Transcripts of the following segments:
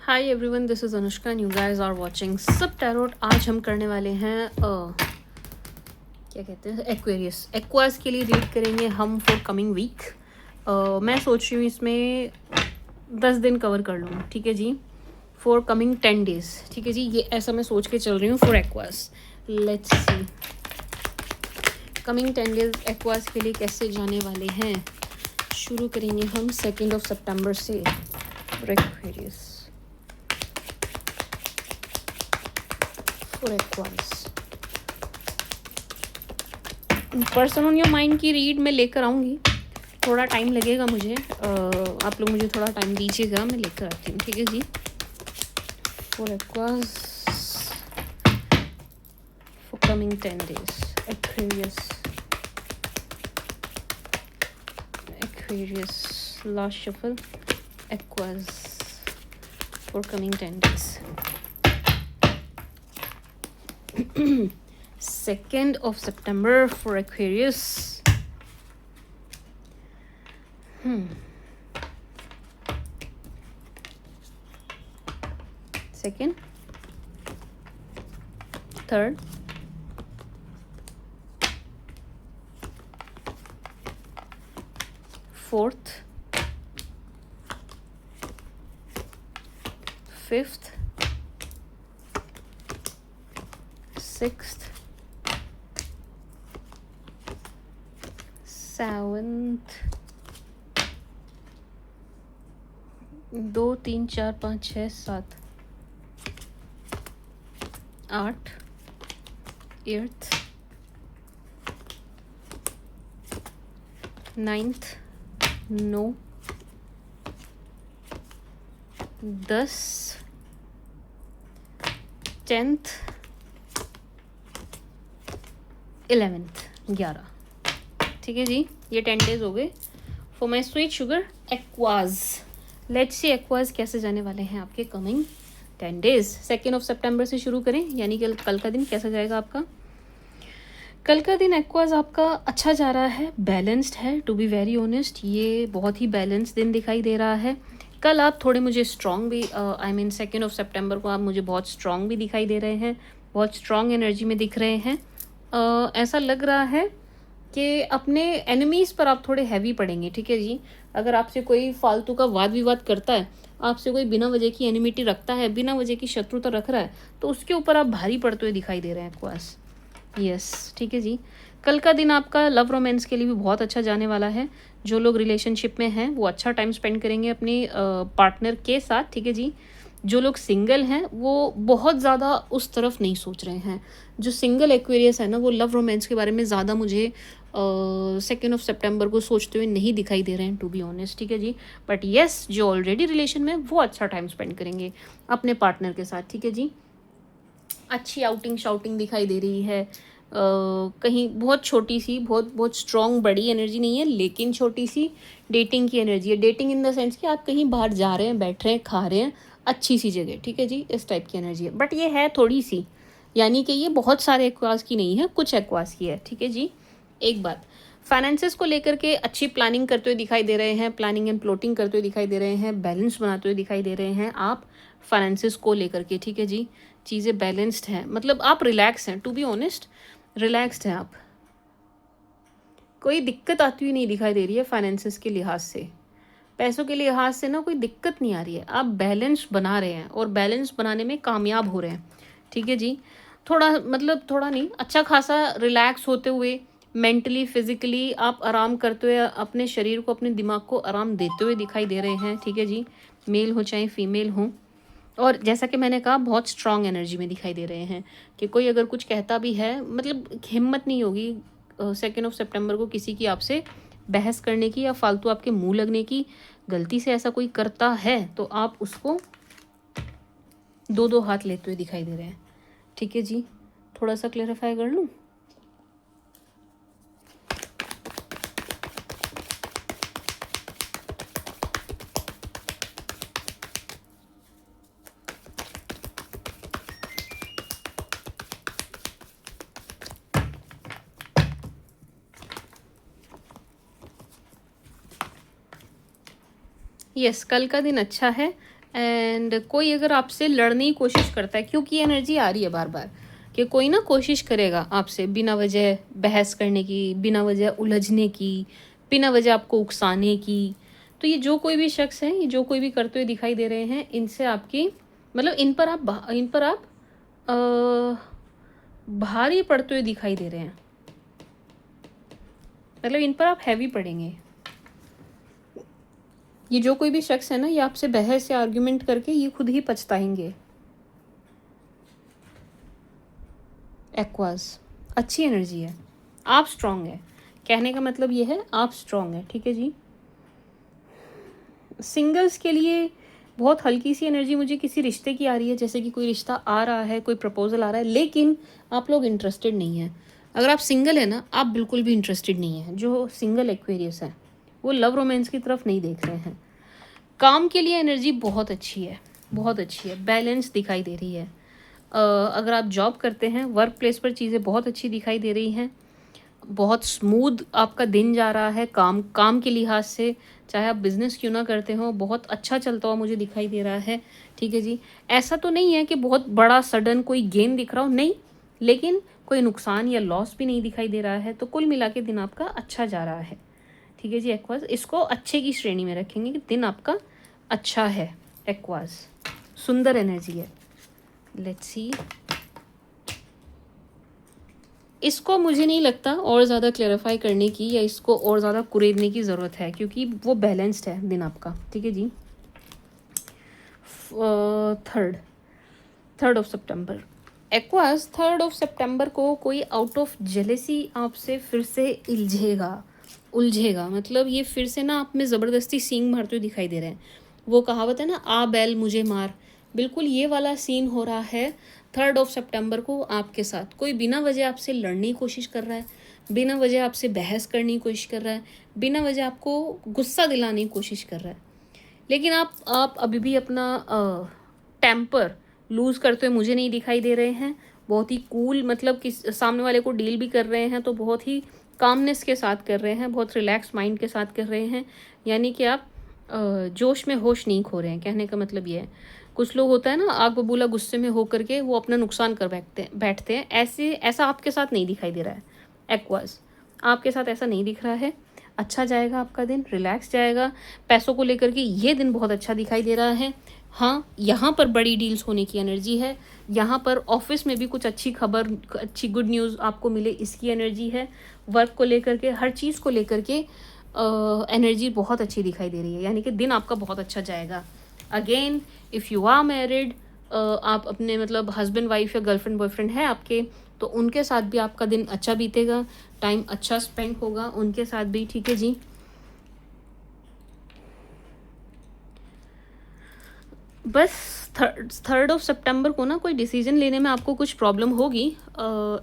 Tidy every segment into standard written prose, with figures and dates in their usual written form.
Hi everyone, this is Anushka and you guys are watching सब tarot. आज हम करने वाले हैं क्या कहते हैं, एक्वेरियस एक्वास के लिए रीड करेंगे हम फॉर कमिंग वीक। मैं सोच रही हूँ इसमें 10 दिन कवर कर लूँ, ठीक है जी, फॉर कमिंग 10 डेज, ठीक है जी। ये ऐसा मैं सोच के चल रही हूँ for aqueous. Let's see coming 10 days aqueous के लिए कैसे जाने वाले हैं। शुरू करेंगे हम 2 सितंबर से for Aquarius. Person on your mind की रीड मैं लेकर आऊँगी, थोड़ा टाइम लगेगा मुझे। आप लोग मुझे थोड़ा टाइम दीजिएगा, मैं लेकर आती हूँ, ठीक है जी। For Aquas for coming 10 days Aquarius last shuffle Aquas for coming 10 days. 2 September for Aquarius. Second, third, fourth, fifth, sixth, seventh, 2 3 4 5 6 7 8, 8th, 9th, 9, 10, 10th, 11th, 11। ठीक है जी, ये 10 डेज हो गए for my sweet sugar Aquas. Let's see Aquas कैसे जाने वाले हैं आपके कमिंग 10 डेज। 2 सितंबर से शुरू करें, यानी कि कल का दिन कैसा जाएगा आपका। कल का दिन एक्वाज आपका अच्छा जा रहा है, बैलेंस्ड है। टू बी वेरी ऑनेस्ट, ये बहुत ही बैलेंस्ड दिन दिखाई दे रहा है। कल आप थोड़े मुझे स्ट्रॉन्ग भी, आई मीन 2 सितंबर को आप मुझे बहुत स्ट्रॉन्ग भी दिखाई दे रहे हैं, बहुत स्ट्रॉन्ग एनर्जी में दिख रहे हैं। ऐसा लग रहा है कि अपने एनिमीज़ पर आप थोड़े हैवी पड़ेंगे, ठीक है जी। अगर आपसे कोई फालतू का वाद विवाद करता है, आपसे कोई बिना वजह की एनिमिटी रखता है, बिना वजह की शत्रुता रख रहा है, तो उसके ऊपर आप भारी पड़ते हुए दिखाई दे रहे हैं एक्वास। यस, ठीक है जी। कल का दिन आपका लव रोमांस के लिए भी बहुत अच्छा जाने वाला है। जो लोग रिलेशनशिप में हैं वो अच्छा टाइम स्पेंड करेंगे अपनी पार्टनर के साथ, ठीक है जी। जो लोग सिंगल हैं वो बहुत ज़्यादा उस तरफ नहीं सोच रहे हैं। जो सिंगल एक्वेरियस है ना, वो लव रोमांस के बारे में ज़्यादा मुझे 2 सितंबर को सोचते हुए नहीं दिखाई दे रहे हैं, टू बी ऑनेस्ट, ठीक है जी। बट येस, जो ऑलरेडी रिलेशन में वो अच्छा टाइम स्पेंड करेंगे अपने पार्टनर के साथ, ठीक है जी। अच्छी आउटिंग शाउटिंग दिखाई दे रही है। कहीं बहुत छोटी सी, बहुत बहुत स्ट्रॉन्ग बड़ी एनर्जी नहीं है, लेकिन छोटी सी डेटिंग की एनर्जी है। डेटिंग इन द सेंस कि आप कहीं बाहर जा रहे हैं, बैठ रहे हैं, खा रहे हैं, अच्छी सी जगह, ठीक है जी, इस टाइप की एनर्जी है। बट ये है थोड़ी सी, यानी कि ये बहुत सारे एक्वास की नहीं है, कुछ एक्वास की है, ठीक है जी। एक बात, फाइनेंसेस को लेकर के अच्छी प्लानिंग करते हुए दिखाई दे रहे हैं, प्लानिंग एंड प्लॉटिंग करते हुए दिखाई दे रहे हैं, बैलेंस बनाते हुए दिखाई दे रहे हैं आप फाइनेंसेस को लेकर के, ठीक है जी। चीज़ें बैलेंस्ड हैं, मतलब आप रिलैक्स हैं, टू बी ऑनेस्ट रिलैक्स्ड हैं आप। कोई दिक्कत आती हुई नहीं दिखाई दे रही है फाइनेंसेस के लिहाज से, पैसों के लिहाज से ना कोई दिक्कत नहीं आ रही है। आप बैलेंस बना रहे हैं और बैलेंस बनाने में कामयाब हो रहे हैं, ठीक है जी। थोड़ा मतलब थोड़ा नहीं, अच्छा खासा रिलैक्स होते हुए, मेंटली फिजिकली आप आराम करते हुए, अपने शरीर को, अपने दिमाग को आराम देते हुए दिखाई दे रहे हैं, ठीक है जी। मेल हो चाहे फीमेल हो, और जैसा कि मैंने कहा बहुत स्ट्रॉन्ग एनर्जी में दिखाई दे रहे हैं कि कोई अगर कुछ कहता भी है, मतलब हिम्मत नहीं होगी 2 सितंबर को किसी की आपसे बहस करने की या फालतू आपके मुंह लगने की। गलती से ऐसा कोई करता है तो आप उसको 2-2 हाथ लेते हुए दिखाई दे रहे हैं, ठीक है जी। थोड़ा सा क्लेरिफाई कर लूँ। यस, कल का दिन अच्छा है, एंड कोई अगर आपसे लड़ने की कोशिश करता है, क्योंकि एनर्जी आ रही है बार बार कि कोई ना कोशिश करेगा आपसे बिना वजह बहस करने की, बिना वजह उलझने की, बिना वजह आपको उकसाने की। तो ये जो कोई भी शख्स है, ये जो कोई भी करते हुए दिखाई दे रहे हैं, इनसे आपकी मतलब इन पर आप भारी पड़ते हुए दिखाई दे रहे हैं, मतलब इन पर आप हैवी पड़ेंगे। ये जो कोई भी शख्स है ना, ये आपसे बहस या आर्ग्यूमेंट करके ये खुद ही पछताएंगे। एक्वास अच्छी एनर्जी है, आप स्ट्रांग है, कहने का मतलब ये है आप स्ट्रांग है, ठीक है जी। सिंगल्स के लिए बहुत हल्की सी एनर्जी मुझे किसी रिश्ते की आ रही है, जैसे कि कोई रिश्ता आ रहा है, कोई प्रपोजल आ रहा है, लेकिन आप लोग इंटरेस्टेड नहीं हैं। अगर आप सिंगल है ना, आप बिल्कुल भी इंटरेस्टेड नहीं है। जो सिंगल एक्वेरियस है वो लव रोमांस की तरफ नहीं देख रहे हैं। काम के लिए एनर्जी बहुत अच्छी है, बहुत अच्छी है, बैलेंस दिखाई दे रही है। अगर आप जॉब करते हैं, वर्क प्लेस पर चीज़ें बहुत अच्छी दिखाई दे रही हैं, बहुत स्मूथ आपका दिन जा रहा है काम के लिहाज से। चाहे आप बिज़नेस क्यों ना करते हो, बहुत अच्छा चलता हुआ मुझे दिखाई दे रहा है, ठीक है जी। ऐसा तो नहीं है कि बहुत बड़ा सडन कोई गेन दिख रहा हो, नहीं, लेकिन कोई नुकसान या लॉस भी नहीं दिखाई दे रहा है। तो कुल मिला के दिन आपका अच्छा जा रहा है, ठीक है जी। एक्वास इसको अच्छे की श्रेणी में रखेंगे कि दिन आपका अच्छा है। एक्वास सुंदर एनर्जी है। लेट्स सी, इसको मुझे नहीं लगता और ज़्यादा क्लैरिफाई करने की या इसको और ज़्यादा कुरेदने की ज़रूरत है, क्योंकि वो बैलेंस्ड है दिन आपका, ठीक है जी। थर्ड ऑफ सितंबर, एक्वास 3 सितंबर को कोई आउट ऑफ जेलेसी आपसे फिर से उलझेगा। मतलब ये फिर से ना आप में ज़बरदस्ती सींग मारते हुए दिखाई दे रहे हैं। वो कहावत है ना, आ बैल मुझे मार, बिल्कुल ये वाला सीन हो रहा है 3 सितंबर को। आपके साथ कोई बिना वजह आपसे लड़ने की कोशिश कर रहा है, बिना वजह आपसे बहस करने की कोशिश कर रहा है, बिना वजह आपको गुस्सा दिलाने की कोशिश कर रहा है, लेकिन आप अभी भी अपना टेम्पर लूज़ करते हुए मुझे नहीं दिखाई दे रहे हैं। बहुत ही कूल, मतलब कि सामने वाले को डील भी कर रहे हैं तो बहुत ही कामनेस के साथ कर रहे हैं, बहुत रिलैक्स माइंड के साथ कर रहे हैं। यानी कि आप जोश में होश नहीं खो रहे हैं, कहने का मतलब ये है। कुछ लोग होता है ना, आग बबूला गुस्से में होकर के वो अपना नुकसान कर बैठते हैं। ऐसा आपके साथ नहीं दिखाई दे रहा है एक्वास, आपके साथ ऐसा नहीं दिख रहा है। अच्छा जाएगा आपका दिन, रिलैक्स जाएगा। पैसों को लेकर के ये दिन बहुत अच्छा दिखाई दे रहा है। हाँ, यहाँ पर बड़ी डील्स होने की एनर्जी है, यहाँ पर ऑफिस में भी कुछ अच्छी खबर, अच्छी गुड न्यूज़ आपको मिले, इसकी एनर्जी है। वर्क को लेकर के, हर चीज़ को लेकर के एनर्जी बहुत अच्छी दिखाई दे रही है, यानी कि दिन आपका बहुत अच्छा जाएगा। Again if you are married, आप अपने मतलब हस्बैंड वाइफ या गर्लफ्रेंड बॉयफ्रेंड है आपके, तो उनके साथ भी आपका दिन अच्छा बीतेगा, टाइम अच्छा स्पेंड होगा उनके साथ भी, ठीक है जी। बस 3 सितंबर को ना कोई डिसीजन लेने में आपको कुछ प्रॉब्लम होगी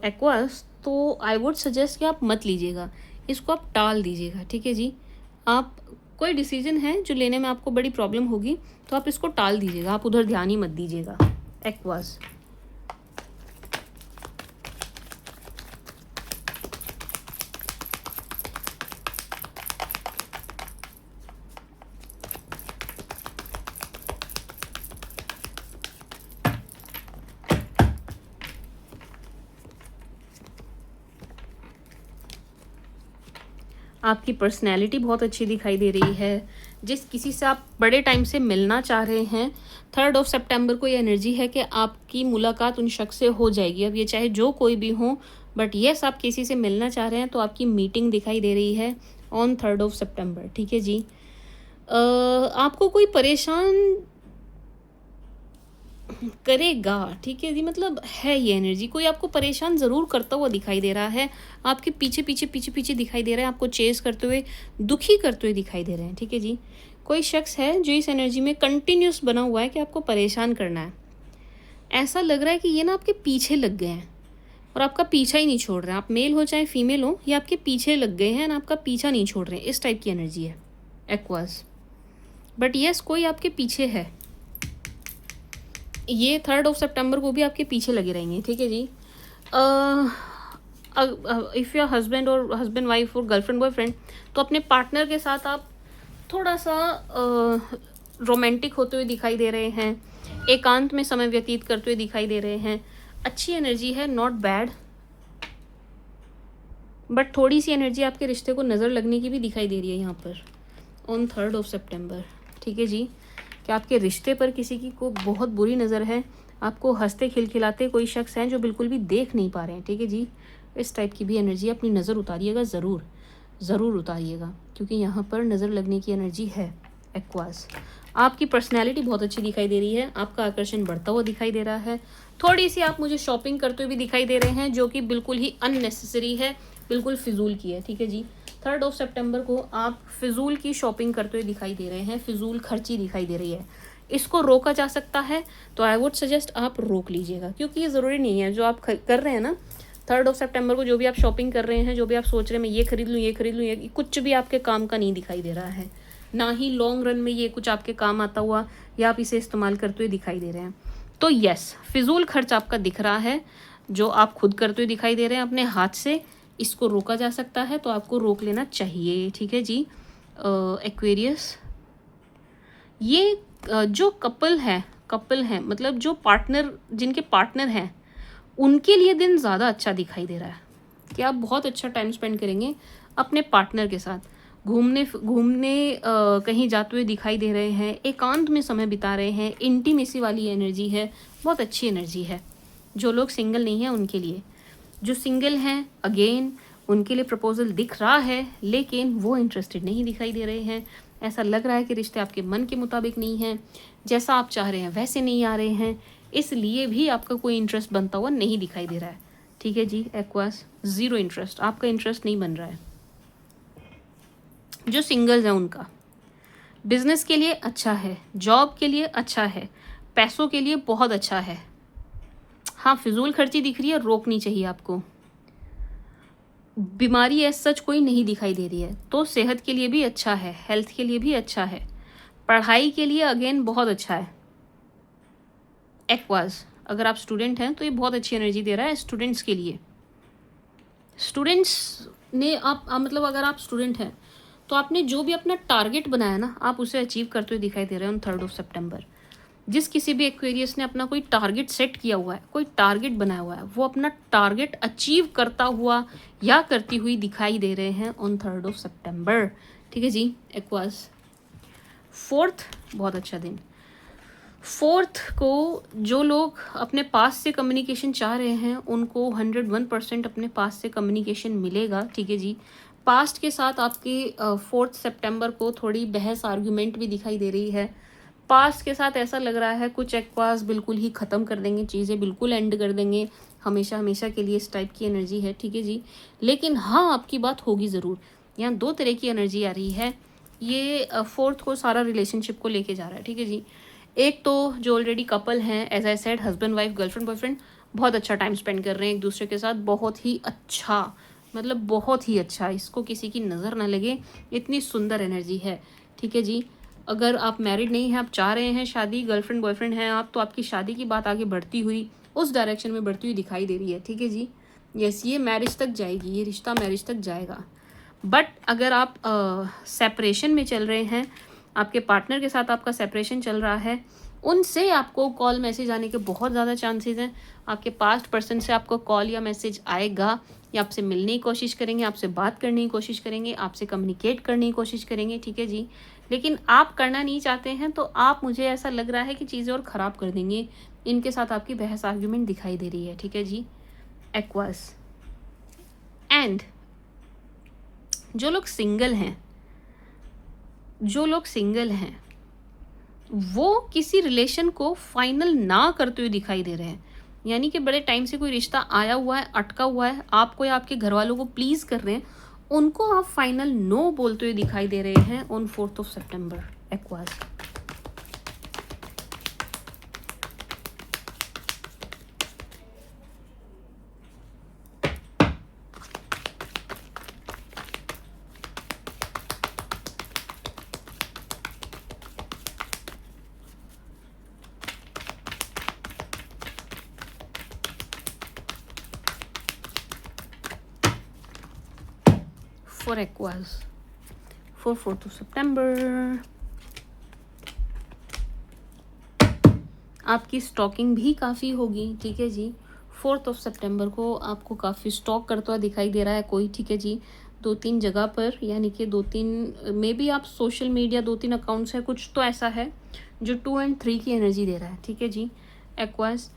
एक्वास, तो आई वुड सजेस्ट कि आप मत लीजिएगा, इसको आप टाल दीजिएगा, ठीक है जी। आप कोई डिसीजन है जो लेने में आपको बड़ी प्रॉब्लम होगी तो आप इसको टाल दीजिएगा, आप उधर ध्यान ही मत दीजिएगा एक्वास। आपकी पर्सनैलिटी बहुत अच्छी दिखाई दे रही है। जिस किसी से आप बड़े टाइम से मिलना चाह रहे हैं, 3 सितंबर को ये एनर्जी है कि आपकी मुलाकात उन शख्स से हो जाएगी। अब ये चाहे जो कोई भी हो, बट येस आप किसी से मिलना चाह रहे हैं तो आपकी मीटिंग दिखाई दे रही है ऑन 3 सितंबर, ठीक है जी। आपको कोई परेशान करेगा, ठीक है जी, मतलब है ये एनर्जी, कोई आपको परेशान ज़रूर करता हुआ दिखाई दे रहा है, आपके पीछे पीछे पीछे पीछे दिखाई दे रहा है, आपको चेस करते हुए, दुखी करते हुए दिखाई दे रहे हैं, ठीक है जी। कोई शख्स है जो इस एनर्जी में कंटिन्यूस बना हुआ है कि आपको परेशान करना है। ऐसा लग रहा है कि ये ना आपके पीछे लग गए हैं और आपका पीछा ही नहीं छोड़ रहे हैं। आप मेल हो चाहे फीमेल हो, ये आपके पीछे लग गए हैं और आपका पीछा नहीं छोड़ रहे हैं, इस टाइप की एनर्जी है एक्वास। बट यस, कोई आपके पीछे है, ये 3 सितंबर को भी आपके पीछे लगे रहेंगे, ठीक है जी। इफ़ यू हस्बैंड और हस्बैंड वाइफ और गर्लफ्रेंड बॉयफ्रेंड, तो अपने पार्टनर के साथ आप थोड़ा सा रोमांटिक होते हुए दिखाई दे रहे हैं, एकांत में समय व्यतीत करते हुए दिखाई दे रहे हैं। अच्छी एनर्जी है, नॉट बैड, बट थोड़ी सी एनर्जी आपके रिश्ते को नज़र लगने की भी दिखाई दे रही है यहाँ पर ऑन 3rd of September। ठीक है जी, कि आपके रिश्ते पर किसी की को बहुत बुरी नज़र है, आपको हंसते खिलखिलाते कोई शख्स हैं जो बिल्कुल भी देख नहीं पा रहे हैं। ठीक है जी, इस टाइप की भी एनर्जी, अपनी नज़र उतारिएगा, ज़रूर उतारिएगा, क्योंकि यहाँ पर नज़र लगने की एनर्जी है। एक्वास, आपकी पर्सनैलिटी बहुत अच्छी दिखाई दे रही है, आपका आकर्षण बढ़ता हुआ दिखाई दे रहा है। थोड़ी सी आप मुझे शॉपिंग करते हुए भी दिखाई दे रहे हैं, जो कि बिल्कुल ही अननेसेसरी है, बिल्कुल फिजूल की है। ठीक है जी, 3rd of September को आप फिजूल की शॉपिंग करते हुए दिखाई दे रहे हैं, फिजूल खर्ची दिखाई दे रही है। इसको रोका जा सकता है तो आई वुड सजेस्ट आप रोक लीजिएगा, क्योंकि ये ज़रूरी नहीं है जो आप कर रहे हैं ना 3rd of September को, जो भी आप शॉपिंग कर रहे हैं, जो भी आप सोच रहे हैं मैं ये खरीद लूँ, ये कुछ भी आपके काम का नहीं दिखाई दे रहा है, ना ही लॉन्ग रन में ये कुछ आपके काम आता हुआ या आप इसे इस्तेमाल करते हुए दिखाई दे रहे हैं। तो यस, फिजूल खर्च आपका दिख रहा है, जो आप खुद करते हुए दिखाई दे रहे हैं अपने हाथ से। इसको रोका जा सकता है तो आपको रोक लेना चाहिए। ठीक है जी, एक्वेरियस, ये जो कपल है मतलब जो पार्टनर, जिनके पार्टनर हैं, उनके लिए दिन ज़्यादा अच्छा दिखाई दे रहा है कि आप बहुत अच्छा टाइम स्पेंड करेंगे अपने पार्टनर के साथ। घूमने कहीं जाते हुए दिखाई दे रहे हैं, एकांत में समय बिता रहे हैं, इंटीमेसी वाली एनर्जी है, बहुत अच्छी एनर्जी है। जो लोग सिंगल नहीं हैं उनके लिए, जो सिंगल हैं अगेन उनके लिए प्रपोजल दिख रहा है, लेकिन वो इंटरेस्टेड नहीं दिखाई दे रहे हैं। ऐसा लग रहा है कि रिश्ते आपके मन के मुताबिक नहीं हैं, जैसा आप चाह रहे हैं वैसे नहीं आ रहे हैं, इसलिए भी आपका कोई इंटरेस्ट बनता हुआ नहीं दिखाई दे रहा है। ठीक है जी, एक्वास, ज़ीरो इंटरेस्ट, आपका इंटरेस्ट नहीं बन रहा है। जो सिंगल्स हैं उनका बिजनेस के लिए अच्छा है, जॉब के लिए अच्छा है, पैसों के लिए बहुत अच्छा है। हाँ, फिजूल खर्ची दिख रही है, रोकनी चाहिए आपको। बीमारी ऐसा सच कोई नहीं दिखाई दे रही है, तो सेहत के लिए भी अच्छा है, हेल्थ के लिए भी अच्छा है, पढ़ाई के लिए अगेन बहुत अच्छा है। एक्वास, अगर आप स्टूडेंट हैं तो ये बहुत अच्छी एनर्जी दे रहा है स्टूडेंट्स के लिए। स्टूडेंट्स ने मतलब अगर आप स्टूडेंट हैं तो आपने जो भी अपना टारगेट बनाया ना, आप उसे अचीव करते हुए दिखाई दे रहे हैं ऑन 3rd of September। जिस किसी भी एक्वेरियस ने अपना कोई टारगेट सेट किया हुआ है, कोई टारगेट बनाया हुआ है, वो अपना टारगेट अचीव करता हुआ या करती हुई दिखाई दे रहे हैं ऑन 3rd of September। ठीक है जी, एक्वास। 4th, बहुत अच्छा दिन। 4th को जो लोग अपने पास से कम्युनिकेशन चाह रहे हैं उनको 101% अपने पास से कम्युनिकेशन मिलेगा। ठीक है जी, पास्ट के साथ आपके 4th September को थोड़ी बहस आर्ग्यूमेंट भी दिखाई दे रही है। पास्ट के साथ ऐसा लग रहा है कुछ एक्वास बिल्कुल ही ख़त्म कर देंगे, चीज़ें बिल्कुल एंड कर देंगे हमेशा हमेशा के लिए, इस टाइप की एनर्जी है। ठीक है जी, लेकिन हाँ, आपकी बात होगी ज़रूर। यहाँ 2 तरह की एनर्जी आ रही है, ये 4th को सारा रिलेशनशिप को लेके जा रहा है। ठीक है जी, एक तो जो ऑलरेडी कपल हैं, as I said, husband wife, girlfriend boyfriend, बहुत अच्छा टाइम स्पेंड कर रहे हैं एक दूसरे के साथ, बहुत ही अच्छा, मतलब बहुत ही अच्छा, इसको किसी की नज़र ना लगे, इतनी सुंदर एनर्जी है। ठीक है जी, अगर आप मैरिड नहीं हैं, आप चाह रहे हैं शादी, गर्लफ्रेंड बॉयफ्रेंड हैं आप, तो आपकी शादी की बात आगे बढ़ती हुई, उस डायरेक्शन में बढ़ती हुई दिखाई दे रही है। ठीक है जी, यस, ये मैरिज तक जाएगी, ये रिश्ता मैरिज तक जाएगा। बट अगर आप सेपरेशन में चल रहे हैं, आपके पार्टनर के साथ आपका सेपरेशन चल रहा है, उनसे आपको कॉल मैसेज आने के बहुत ज़्यादा चांसेस हैं। आपके पास्ट पर्सन से आपको कॉल या मैसेज आएगा, या आपसे मिलने की कोशिश करेंगे, आपसे बात करने की कोशिश करेंगे, आपसे कम्युनिकेट करने की कोशिश करेंगे। ठीक है जी, लेकिन आप करना नहीं चाहते हैं, तो आप, मुझे ऐसा लग रहा है कि चीज़ें और ख़राब कर देंगे। इनके साथ आपकी बहस आर्ग्यूमेंट दिखाई दे रही है। ठीक है जी, एक्वास। एंड जो लोग सिंगल हैं वो किसी रिलेशन को फाइनल ना करते हुए दिखाई दे रहे हैं, यानी कि बड़े टाइम से कोई रिश्ता आया हुआ है, अटका हुआ है, आपको या आपके घर वालों को प्लीज़ कर रहे हैं, उनको आप फाइनल नो बोलते हुए दिखाई दे रहे हैं on 4th of September। Aqueous, for Aquas for 4th of September। आपकी स्टॉकिंग भी काफ़ी होगी, ठीक है जी। 4 सितंबर को आपको काफ़ी स्टॉक करता हुआ दिखाई दे रहा है कोई, ठीक है जी। 2-3 जगह पर, यानी कि 2-3 मे बी आप सोशल मीडिया 2-3 अकाउंट्स है, कुछ तो ऐसा है जो 2 एंड 3 की एनर्जी दे रहा है, ठीक है जी। एक्वास,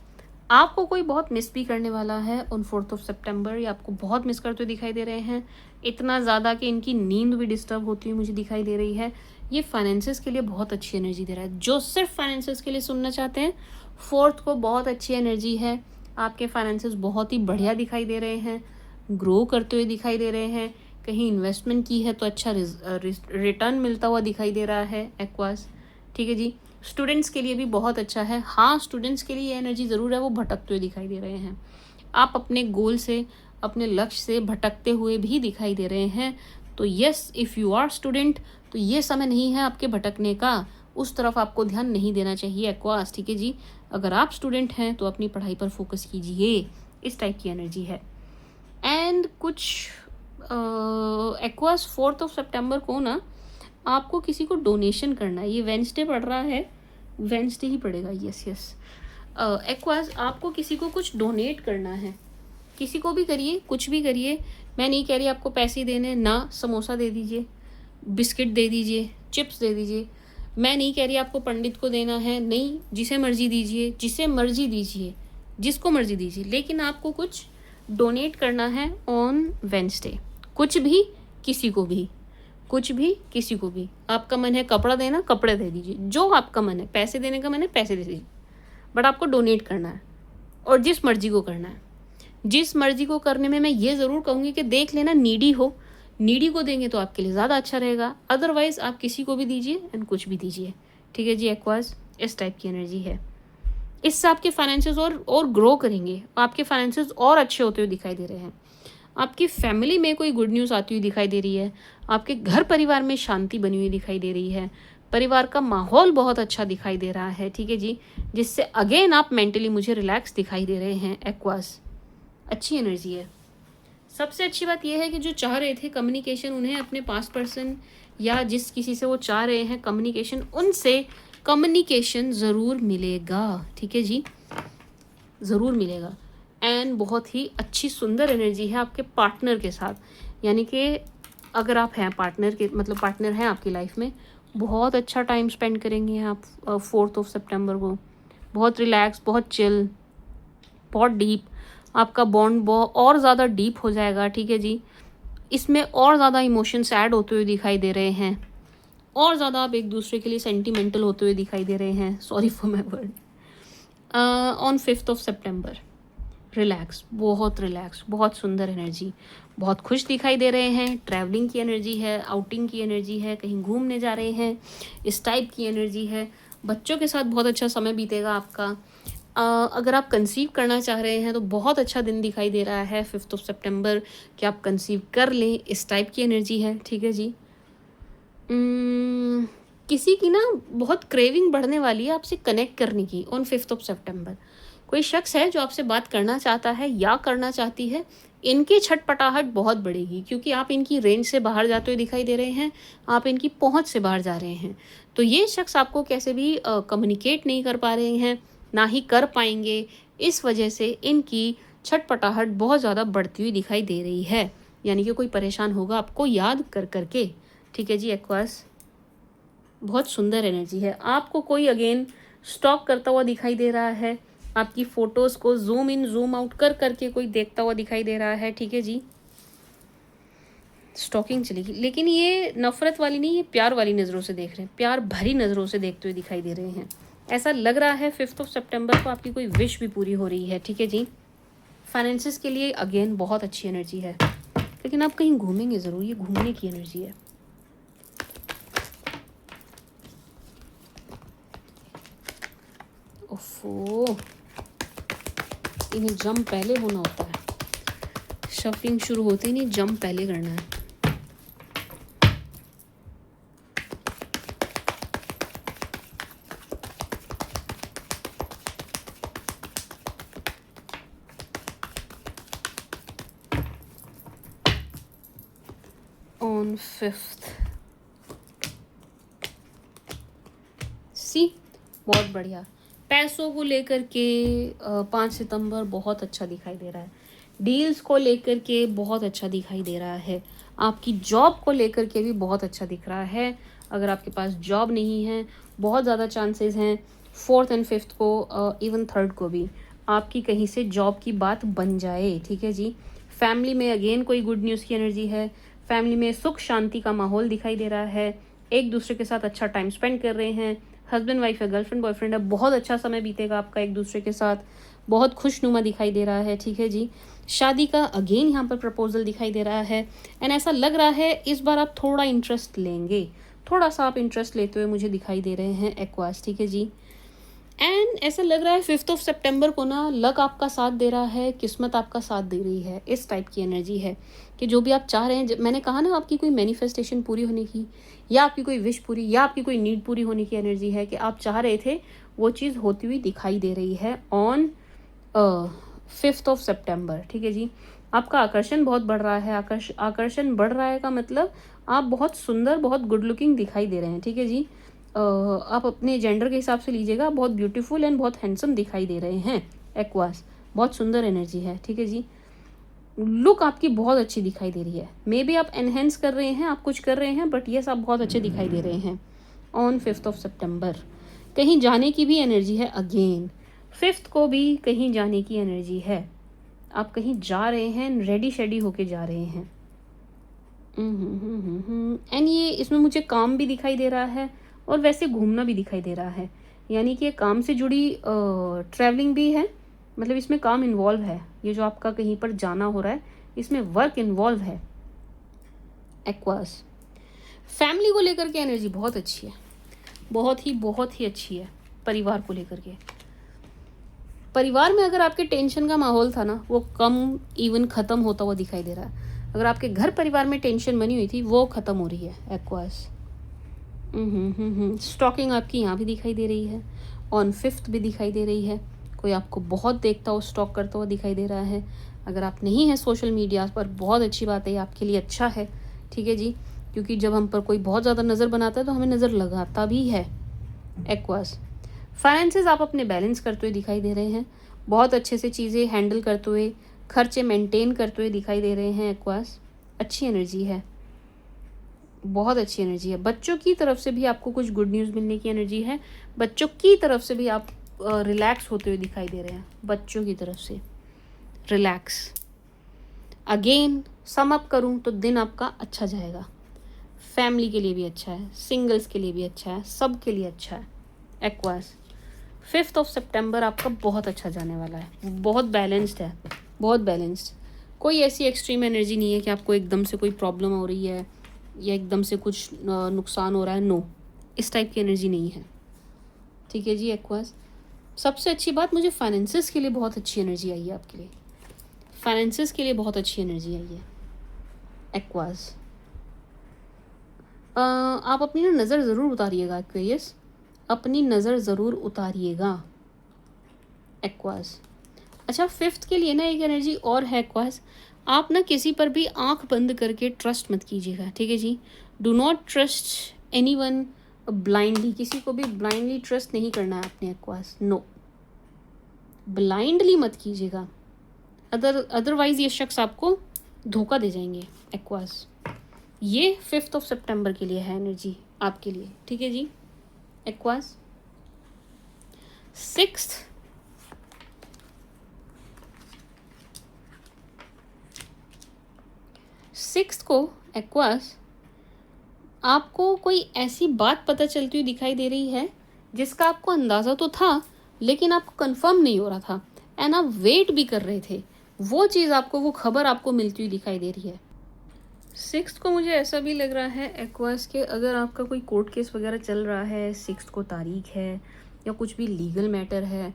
आपको कोई बहुत मिस भी करने वाला है ऑन 4 सितंबर, या आपको बहुत मिस करते हुए दिखाई दे रहे हैं, इतना ज़्यादा कि इनकी नींद भी डिस्टर्ब होती हुई मुझे दिखाई दे रही है। ये फाइनेंसेस के लिए बहुत अच्छी एनर्जी दे रहा है। जो सिर्फ फाइनेंसेस के लिए सुनना चाहते हैं, 4 को बहुत अच्छी एनर्जी है। आपके फाइनेंसेस बहुत ही बढ़िया दिखाई दे रहे हैं, ग्रो करते हुए दिखाई दे रहे हैं। कहीं इन्वेस्टमेंट की है तो अच्छा रिटर्न मिलता हुआ दिखाई दे रहा है एक्वास, ठीक है जी। स्टूडेंट्स के लिए भी बहुत अच्छा है। हाँ, स्टूडेंट्स के लिए एनर्जी ज़रूर है, वो भटकते हुए दिखाई दे रहे हैं। आप अपने गोल से, अपने लक्ष्य से भटकते हुए भी दिखाई दे रहे हैं। तो yes, if you are student, तो ये समय नहीं है आपके भटकने का, उस तरफ आपको ध्यान नहीं देना चाहिए एक्वास, ठीक है जी। अगर आप स्टूडेंट हैं तो अपनी पढ़ाई पर फोकस कीजिए, इस टाइप की एनर्जी है। एंड कुछ एक्वास 4 सितंबर को ना आपको किसी को डोनेशन करना है। ये वेंसडे पड़ रहा है, वेंसडे ही पड़ेगा, यस यस। एक्वास, आपको किसी को कुछ डोनेट करना है, किसी को भी करिए, कुछ भी करिए। मैं नहीं कह रही आपको पैसे देने, ना समोसा दे दीजिए, बिस्किट दे दीजिए, चिप्स दे दीजिए। मैं नहीं कह रही आपको पंडित को देना है, नहीं, जिसे मर्जी दीजिए, जिसे मर्जी दीजिए, जिसको मर्जी दीजिए, लेकिन आपको कुछ डोनेट करना है ऑन वेंसडे। कुछ भी, किसी को भी, कुछ भी, किसी को भी। आपका मन है कपड़ा देना, कपड़े दे दीजिए, जो आपका मन है। पैसे देने का मन है, पैसे दे दीजिए, बट आपको डोनेट करना है, और जिस मर्जी को करना है। जिस मर्जी को करने में मैं ये ज़रूर कहूँगी कि देख लेना नीडी हो, नीडी को देंगे तो आपके लिए ज़्यादा अच्छा रहेगा। अदरवाइज़ आप किसी को भी दीजिए एंड कुछ भी दीजिए, ठीक है जी। एक्वास, इस टाइप की एनर्जी है। इससे आपके फाइनेंसेस और ग्रो करेंगे, आपके फाइनेंसेस और अच्छे होते हुए दिखाई दे रहे हैं। आपकी फैमिली में कोई गुड न्यूज़ आती हुई दिखाई दे रही है। आपके घर परिवार में शांति बनी हुई दिखाई दे रही है। परिवार का माहौल बहुत अच्छा दिखाई दे रहा है, ठीक है जी, जिससे अगेन आप मेंटली मुझे रिलैक्स दिखाई दे रहे हैं एक्वास। अच्छी एनर्जी है। सबसे अच्छी बात यह है कि जो चाह रहे थे कम्युनिकेशन, उन्हें अपने पास पर्सन या जिस किसी से वो चाह रहे हैं कम्युनिकेशन, उनसे कम्युनिकेशन ज़रूर मिलेगा, ठीक है जी, ज़रूर मिलेगा। एंड बहुत ही अच्छी सुंदर एनर्जी है आपके पार्टनर के साथ, यानी कि अगर आप हैं पार्टनर के, मतलब पार्टनर हैं आपकी लाइफ में, बहुत अच्छा टाइम स्पेंड करेंगे आप 4 सितंबर को। बहुत रिलैक्स, बहुत चिल, बहुत डीप, आपका बॉन्ड बहुत और ज़्यादा डीप हो जाएगा, ठीक है जी। इसमें और ज़्यादा इमोशंस ऐड होते हुए दिखाई दे रहे हैं, और ज़्यादा आप एक दूसरे के लिए सेंटिमेंटल होते हुए दिखाई दे रहे हैं। Sorry for my word. On 5 September relax, बहुत सुंदर एनर्जी, बहुत खुश दिखाई दे रहे हैं। ट्रैवलिंग की एनर्जी है, आउटिंग की एनर्जी है, कहीं घूमने जा रहे हैं, इस टाइप की एनर्जी है। बच्चों के साथ बहुत अच्छा समय बीतेगा आपका। अगर आप कंसीव करना चाह रहे हैं तो बहुत अच्छा दिन दिखाई दे रहा है 5 सितंबर, कि आप कंसीव कर लें, इस टाइप की एनर्जी है, ठीक है जी। किसी की ना बहुत क्रेविंग बढ़ने वाली है आपसे कनेक्ट करने की ऑन 5 सितंबर। कोई शख्स है जो आपसे बात करना चाहता है या करना चाहती है, इनकी छटपटाहट बहुत बढ़ेगी, क्योंकि आप इनकी रेंज से बाहर जाते हुए दिखाई दे रहे हैं, आप इनकी पहुंच से बाहर जा रहे हैं। तो ये शख्स आपको कैसे भी कम्युनिकेट नहीं कर पा रहे हैं, ना ही कर पाएंगे। इस वजह से इनकी छटपटाहट बहुत ज़्यादा बढ़ती हुई दिखाई दे रही है, यानी कि कोई परेशान होगा आपको याद कर करके, ठीक है जी। एक्वास, बहुत सुंदर एनर्जी है। आपको कोई अगेन स्टॉक करता हुआ दिखाई दे रहा है, आपकी फ़ोटोज़ को जूम इन जूम आउट कर करके कोई देखता हुआ दिखाई दे रहा है, ठीक है जी। स्टॉकिंग चलेगी, लेकिन ये नफ़रत वाली नहीं, ये प्यार वाली नज़रों से देख रहे हैं, प्यार भरी नज़रों से देखते हुए दिखाई दे रहे हैं। ऐसा लग रहा है 5 सितंबर को आपकी कोई विश भी पूरी हो रही है, ठीक है जी। फाइनेंसिस के लिए अगेन बहुत अच्छी एनर्जी है, लेकिन आप कहीं घूमेंगे ज़रूर, ये घूमने की एनर्जी है। ओफो, इन्हें जंप पहले होना होता है, शफलिंग शुरू होती नहीं, जंप पहले करना है। ऑन 5th, सी, बहुत बढ़िया। पैसों को लेकर के 5 सितंबर बहुत अच्छा दिखाई दे रहा है। डील्स को लेकर के बहुत अच्छा दिखाई दे रहा है। आपकी जॉब को लेकर के भी बहुत अच्छा दिख रहा है। अगर आपके पास जॉब नहीं है, बहुत ज़्यादा चांसेस हैं 4th एंड 5th को, इवन 3rd को भी आपकी कहीं से जॉब की बात बन जाए। ठीक है जी। फैमिली में अगेन कोई गुड न्यूज़ की एनर्जी है। फैमिली में सुख शांति का माहौल दिखाई दे रहा है। एक दूसरे के साथ अच्छा टाइम स्पेंड कर रहे हैं। हस्बैंड वाइफ है, गर्लफ्रेंड बॉयफ्रेंड है, बहुत अच्छा समय बीतेगा आपका एक दूसरे के साथ। बहुत खुशनुमा दिखाई दे रहा है। ठीक है जी। शादी का अगेन यहाँ पर प्रपोजल दिखाई दे रहा है। एंड ऐसा लग रहा है इस बार आप थोड़ा इंटरेस्ट लेंगे, थोड़ा सा आप इंटरेस्ट लेते हुए मुझे दिखाई दे रहे हैं एक्वास। ठीक है जी। एंड ऐसा लग रहा है 5th सितंबर को ना लक आपका साथ दे रहा है, किस्मत आपका साथ दे रही है। इस टाइप की एनर्जी है कि जो भी आप चाह रहे हैं, मैंने कहा ना आपकी कोई मैनिफेस्टेशन पूरी होने की, या आपकी कोई विश पूरी, या आपकी कोई नीड पूरी होने की एनर्जी है कि आप चाह रहे थे, वो चीज़ होती हुई दिखाई दे रही है ऑन 5th सितंबर। ठीक है जी। आपका आकर्षण बहुत बढ़ रहा है। आकर्षण बढ़ रहा है का मतलब आप बहुत सुंदर, बहुत गुड लुकिंग दिखाई दे रहे हैं। ठीक है जी। आप अपने जेंडर के हिसाब से लीजिएगा, बहुत ब्यूटीफुल एंड बहुत हैंडसम दिखाई दे रहे हैं एक्वास। बहुत सुंदर एनर्जी है। ठीक है जी। लुक आपकी बहुत अच्छी दिखाई दे रही है। मे बी आप एनहेंस कर रहे हैं, आप कुछ कर रहे हैं, बट ये आप बहुत अच्छे दिखाई दे रहे हैं ऑन 5th सितंबर। कहीं जाने की भी एनर्जी है अगेन। 5th को भी कहीं जाने की एनर्जी है। आप कहीं जा रहे हैं, रेडी शेडी होके जा रहे हैं। एंड ये इसमें मुझे काम भी दिखाई दे रहा है और वैसे घूमना भी दिखाई दे रहा है। यानी कि ये काम से जुड़ी ट्रैवलिंग भी है, मतलब इसमें काम इन्वॉल्व है। ये जो आपका कहीं पर जाना हो रहा है, इसमें वर्क इन्वॉल्व है एक्वास। फैमिली को लेकर के एनर्जी बहुत अच्छी है, बहुत ही अच्छी है। परिवार को लेकर के, परिवार में अगर आपके टेंशन का माहौल था ना, वो कम इवन ख़त्म होता हुआ दिखाई दे रहा है। अगर आपके घर परिवार में टेंशन बनी हुई थी, वो ख़त्म हो रही है एक्वास। स्टॉकिंग आपकी यहाँ भी दिखाई दे रही है, ऑन 5th भी दिखाई दे रही है। कोई आपको बहुत देखता हो, स्टॉक करता हुआ दिखाई दे रहा है। अगर आप नहीं हैं सोशल मीडिया पर, बहुत अच्छी बात है, आपके लिए अच्छा है। ठीक है जी। क्योंकि जब हम पर कोई बहुत ज़्यादा नज़र बनाता है तो हमें नज़र लगाता भी है एक्वास। फाइनेंसेस आप अपने बैलेंस करते हुए दिखाई दे रहे हैं, बहुत अच्छे से चीज़ें हैंडल करते हुए, खर्चे मेंटेन करते हुए दिखाई दे रहे हैं एक्वास। अच्छी एनर्जी है, बहुत अच्छी एनर्जी है। बच्चों की तरफ से भी आपको कुछ गुड न्यूज़ मिलने की एनर्जी है। बच्चों की तरफ से भी आप रिलैक्स होते हुए दिखाई दे रहे हैं। बच्चों की तरफ से रिलैक्स। अगेन सम अप करूँ तो दिन आपका अच्छा जाएगा। फैमिली के लिए भी अच्छा है, सिंगल्स के लिए भी अच्छा है, सब के लिए अच्छा है एक्वास। 5th सितंबर आपका बहुत अच्छा जाने वाला है, बहुत बैलेंस्ड है, बहुत बैलेंस्ड। कोई ऐसी एक्सट्रीम एनर्जी नहीं है कि आपको एकदम से कोई प्रॉब्लम हो रही है या एकदम से कुछ नुकसान हो रहा है। नो, इस टाइप की एनर्जी नहीं है। ठीक है जी एक्वास। सबसे अच्छी बात, मुझे फाइनेंसेस के लिए बहुत अच्छी एनर्जी आई है आपके लिए। फाइनेंसेस के लिए बहुत अच्छी एनर्जी आई है एक्वास। आप अपनी ना नज़र ज़रूर उतारिएगा एक्वेरियस, अपनी नज़र ज़रूर उतारिएगा एक्वास। अच्छा, 5th के लिए ना एक एनर्जी और है एक्वास। आप ना किसी पर भी आंख बंद करके ट्रस्ट मत कीजिएगा। ठीक है जी। Do not trust anyone blindly. किसी को भी ब्लाइंडली ट्रस्ट नहीं करना है आपने एक्वास। नो, ब्लाइंडली मत कीजिएगा, अदरवाइज ये शख्स आपको धोखा दे जाएंगे एक्वास। ये 5th सितंबर के लिए है एनर्जी आपके लिए। ठीक है जी एक्वास। 6th को एक्वास आपको कोई ऐसी बात पता चलती हुई दिखाई दे रही है जिसका आपको अंदाज़ा तो था, लेकिन आपको कंफर्म नहीं हो रहा था एंड आप वेट भी कर रहे थे। वो चीज़ आपको, वो खबर आपको मिलती हुई दिखाई दे रही है। 6th को मुझे ऐसा भी लग रहा है एक्वास के, अगर आपका कोई कोर्ट केस वगैरह चल रहा है, 6th को तारीख है, या कुछ भी लीगल मैटर है,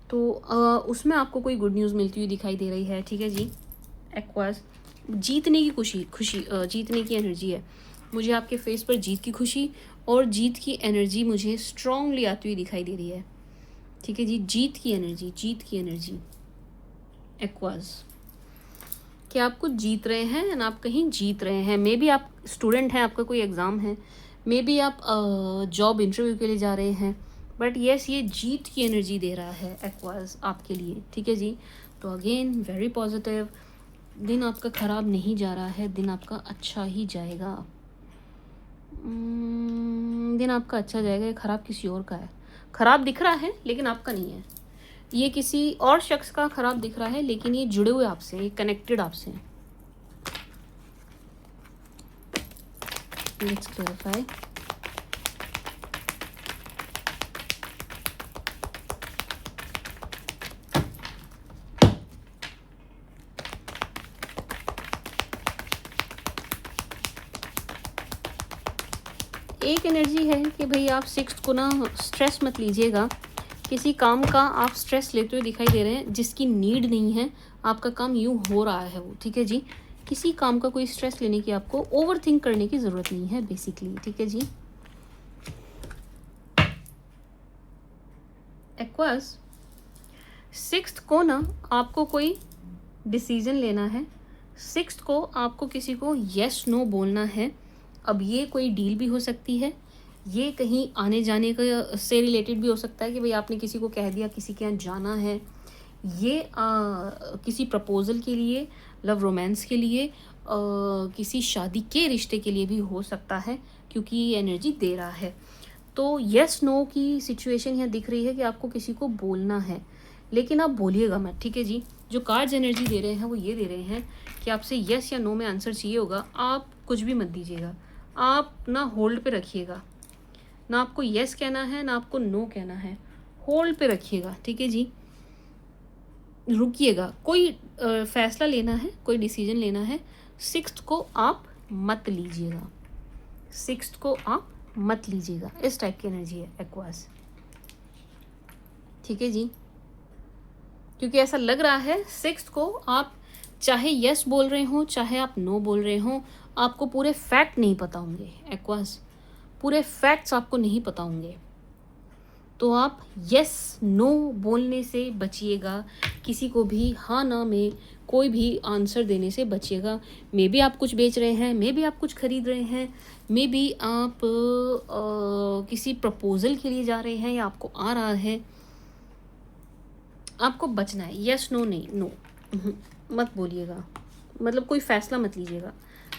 तो उसमें आपको कोई गुड न्यूज़ मिलती हुई दिखाई दे रही है। ठीक है जी एक्वास। जीतने की खुशी जीतने की एनर्जी है मुझे आपके फेस पर, जीत की खुशी और जीत की एनर्जी मुझे स्ट्रांगली आती हुई दिखाई दे रही है। ठीक है जी। जीत की एनर्जी एक्वास, कि आप कुछ जीत रहे हैं एंड आप कहीं जीत रहे हैं। मे बी आप स्टूडेंट हैं, आपका कोई एग्ज़ाम है, मे बी आप जॉब इंटरव्यू के लिए जा रहे हैं, बट येस ये जीत की एनर्जी दे रहा है एक्वास आपके लिए, ठीक है जी। तो अगेन वेरी पॉजिटिव, दिन आपका ख़राब नहीं जा रहा है, दिन आपका अच्छा ही जाएगा। दिन आपका अच्छा जाएगा। ये ख़राब किसी और का है, ख़राब दिख रहा है लेकिन आपका नहीं है। ये किसी और शख्स का ख़राब दिख रहा है लेकिन ये जुड़े हुए आपसे, ये कनेक्टेड आपसे हैं। Let's clarify. एक एनर्जी है कि भाई आप 6 को ना स्ट्रेस मत लीजिएगा। किसी काम का आप स्ट्रेस लेते हुए दिखाई दे रहे हैं जिसकी नीड नहीं है, आपका काम यूँ हो रहा है वो, ठीक है जी। किसी काम का कोई स्ट्रेस लेने की आपको ओवर थिंक करने की ज़रूरत नहीं है बेसिकली, ठीक है जी। एक्वास 6 को ना आपको कोई डिसीजन लेना है, 6 को आपको किसी को येस नो बोलना है। अब ये कोई डील भी हो सकती है, ये कहीं आने जाने का से रिलेटेड भी हो सकता है कि भाई आपने किसी को कह दिया किसी के यहाँ जाना है। ये किसी प्रपोज़ल के लिए, लव रोमांस के लिए, किसी शादी के रिश्ते के लिए भी हो सकता है क्योंकि ये एनर्जी दे रहा है। तो येस नो की सिचुएशन यहाँ दिख रही है कि आपको किसी को बोलना है, लेकिन आप बोलिएगा मत, ठीक है जी। जो कार्ड्स एनर्जी दे रहे हैं वो ये दे रहे हैं कि आपसे येस या नो में आंसर चाहिए होगा, आप कुछ भी मत दीजिएगा, आप ना होल्ड पे रखिएगा। ना आपको येस कहना है ना आपको नो कहना है, होल्ड पे रखिएगा, ठीक है जी। रुकिएगा, कोई फैसला लेना है, कोई डिसीजन लेना है, 6 को आप मत लीजिएगा, 6 को आप मत लीजिएगा। इस टाइप की एनर्जी है एक्वास, ठीक है जी। क्योंकि ऐसा लग रहा है 6 को आप चाहे यस बोल रहे हो चाहे आप नो बोल रहे हो, आपको पूरे फैक्ट नहीं पता होंगे एक्वास, पूरे फैक्ट्स आपको नहीं पता होंगे। तो आप यस नो बोलने से बचिएगा, किसी को भी हाँ ना में कोई भी आंसर देने से बचिएगा। मे बी आप कुछ बेच रहे हैं, मे बी आप कुछ खरीद रहे हैं, मे बी आप किसी प्रपोजल के लिए जा रहे हैं या आपको आ रहा है, आपको बचना है। यस नो नहीं, नो मत बोलिएगा, मतलब कोई फैसला मत लीजिएगा।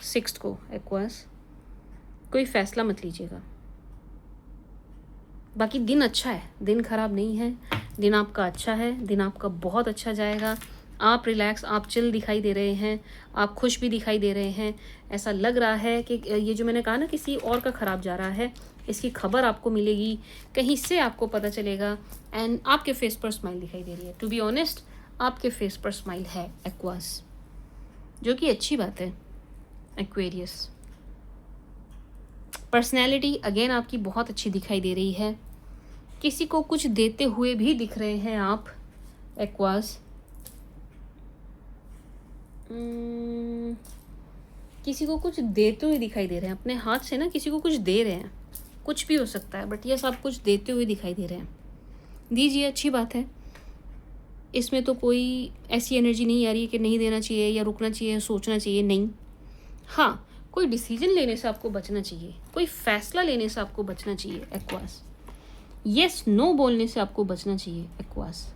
6 को एक्वास कोई फैसला मत लीजिएगा। बाकी दिन अच्छा है, दिन ख़राब नहीं है, दिन आपका अच्छा है, दिन आपका बहुत अच्छा जाएगा। आप रिलैक्स, आप चिल दिखाई दे रहे हैं, आप खुश भी दिखाई दे रहे हैं। ऐसा लग रहा है कि ये जो मैंने कहा ना किसी और का ख़राब जा रहा है, इसकी खबर आपको मिलेगी, कहीं से आपको पता चलेगा। एंड आपके फेस पर स्माइल दिखाई दे रही है। टू बी ऑनेस्ट, आपके फेस पर स्माइल है एक्वास, जो कि अच्छी बात है। एक्वेरियस पर्सनैलिटी अगेन आपकी बहुत अच्छी दिखाई दे रही है। किसी को कुछ देते हुए भी दिख रहे हैं आप एक्वास। किसी को कुछ देते हुए दिखाई दे रहे हैं, अपने हाथ से ना किसी को कुछ दे रहे हैं, कुछ भी हो सकता है, बट ये सब कुछ देते हुए दिखाई दे रहे हैं। दीजिए, अच्छी बात है। इसमें तो कोई ऐसी एनर्जी नहीं आ रही है कि नहीं देना चाहिए या रुकना चाहिए, सोचना चाहिए, नहीं। हाँ, कोई डिसीजन लेने से आपको बचना चाहिए, कोई फैसला लेने से आपको बचना चाहिए एक्वास। यस नो बोलने से आपको बचना चाहिए एक्वास।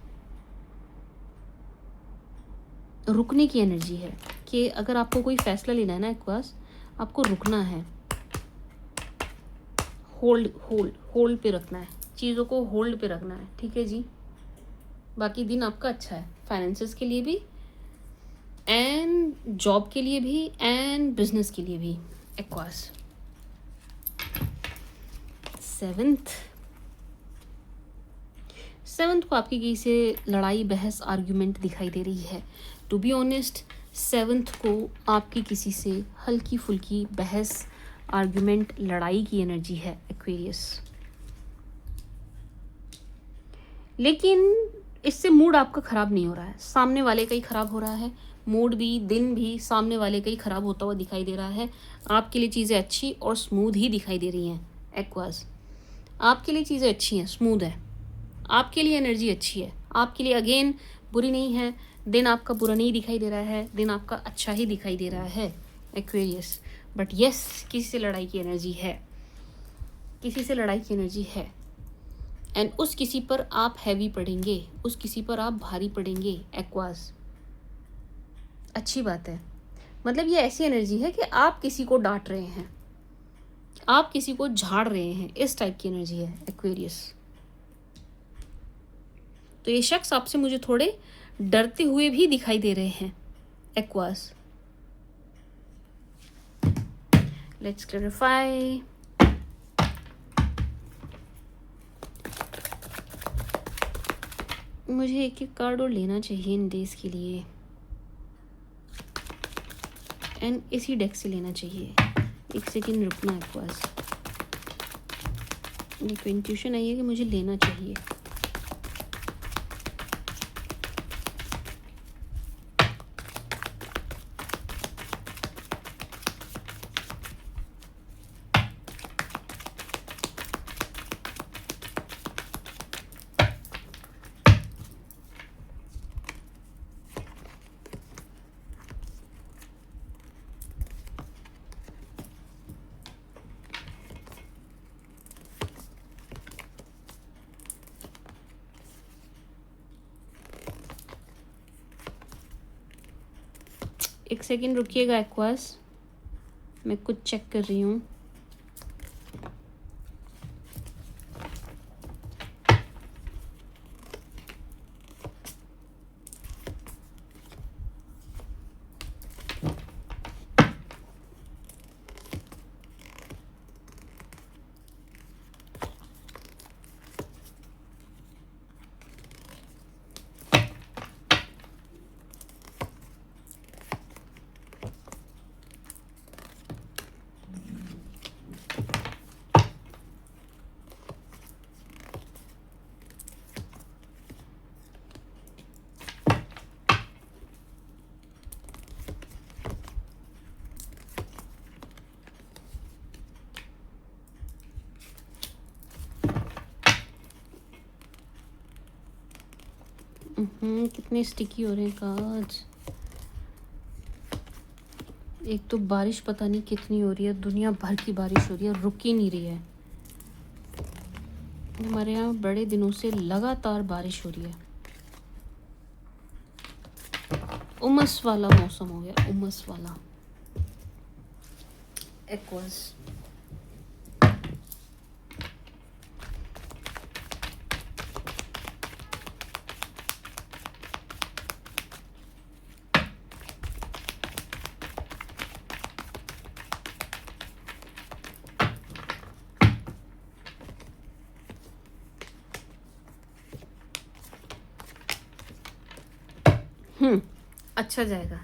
रुकने की एनर्जी है कि अगर आपको कोई फैसला लेना है ना एक्वास, आपको रुकना है, होल्ड पे रखना है, चीज़ों को होल्ड पे रखना है, ठीक है जी। बाकी दिन आपका अच्छा है, फाइनेंसेस के लिए भी एंड जॉब के लिए भी एंड बिजनेस के लिए भी एक्वास। 7th को आपकी किसी से लड़ाई बहस आर्ग्यूमेंट दिखाई दे रही है। टू बी ऑनेस्ट, 7th को आपकी किसी से हल्की फुल्की बहस आर्ग्यूमेंट लड़ाई की एनर्जी है एक्वेरियस। लेकिन इससे मूड आपका ख़राब नहीं हो रहा है, सामने वाले का ही ख़राब हो रहा है। मूड भी, दिन भी सामने वाले का ही ख़राब होता हुआ दिखाई दे रहा है। आपके लिए चीज़ें अच्छी और स्मूथ ही दिखाई दे रही हैं एक्वास। आपके लिए चीज़ें अच्छी हैं, स्मूथ है, आपके लिए एनर्जी अच्छी है, आपके लिए अगेन बुरी नहीं है। दिन आपका बुरा नहीं दिखाई दे रहा है, दिन आपका अच्छा ही दिखाई दे रहा है एक्वेरियस। बट यस, किसी से लड़ाई की एनर्जी है, किसी से लड़ाई की एनर्जी है। एंड उस किसी पर आप हैवी पड़ेंगे, उस किसी पर आप भारी पड़ेंगे। एक्वास, अच्छी बात है। मतलब ये ऐसी एनर्जी है कि आप किसी को डांट रहे हैं, आप किसी को झाड़ रहे हैं, इस टाइप की एनर्जी है एक्वेरियस। तो ये शख्स आपसे मुझे थोड़े डरते हुए भी दिखाई दे रहे हैं एक्वास। Let's clarify. मुझे एक एक कार्ड और लेना चाहिए इन डेज के लिए, एंड इसी डेक से लेना चाहिए। एक सेकेंड रुकना एक्वास, मेरे को इंट्यूशन आई है कि मुझे लेना चाहिए। एक सेकेंड रुकिएगा एक्वास, मैं कुछ चेक कर रही हूँ। कितने स्टिकी हो रहे हैं कार्ड्स। एक तो बारिश पता नहीं कितनी हो रही है, दुनिया भर की बारिश हो रही है, रुक ही नहीं रही है। हमारे यहाँ बड़े दिनों से लगातार बारिश हो रही है। उमस वाला मौसम हो गया, उमस वाला। एक्वास, अच्छा जाएगा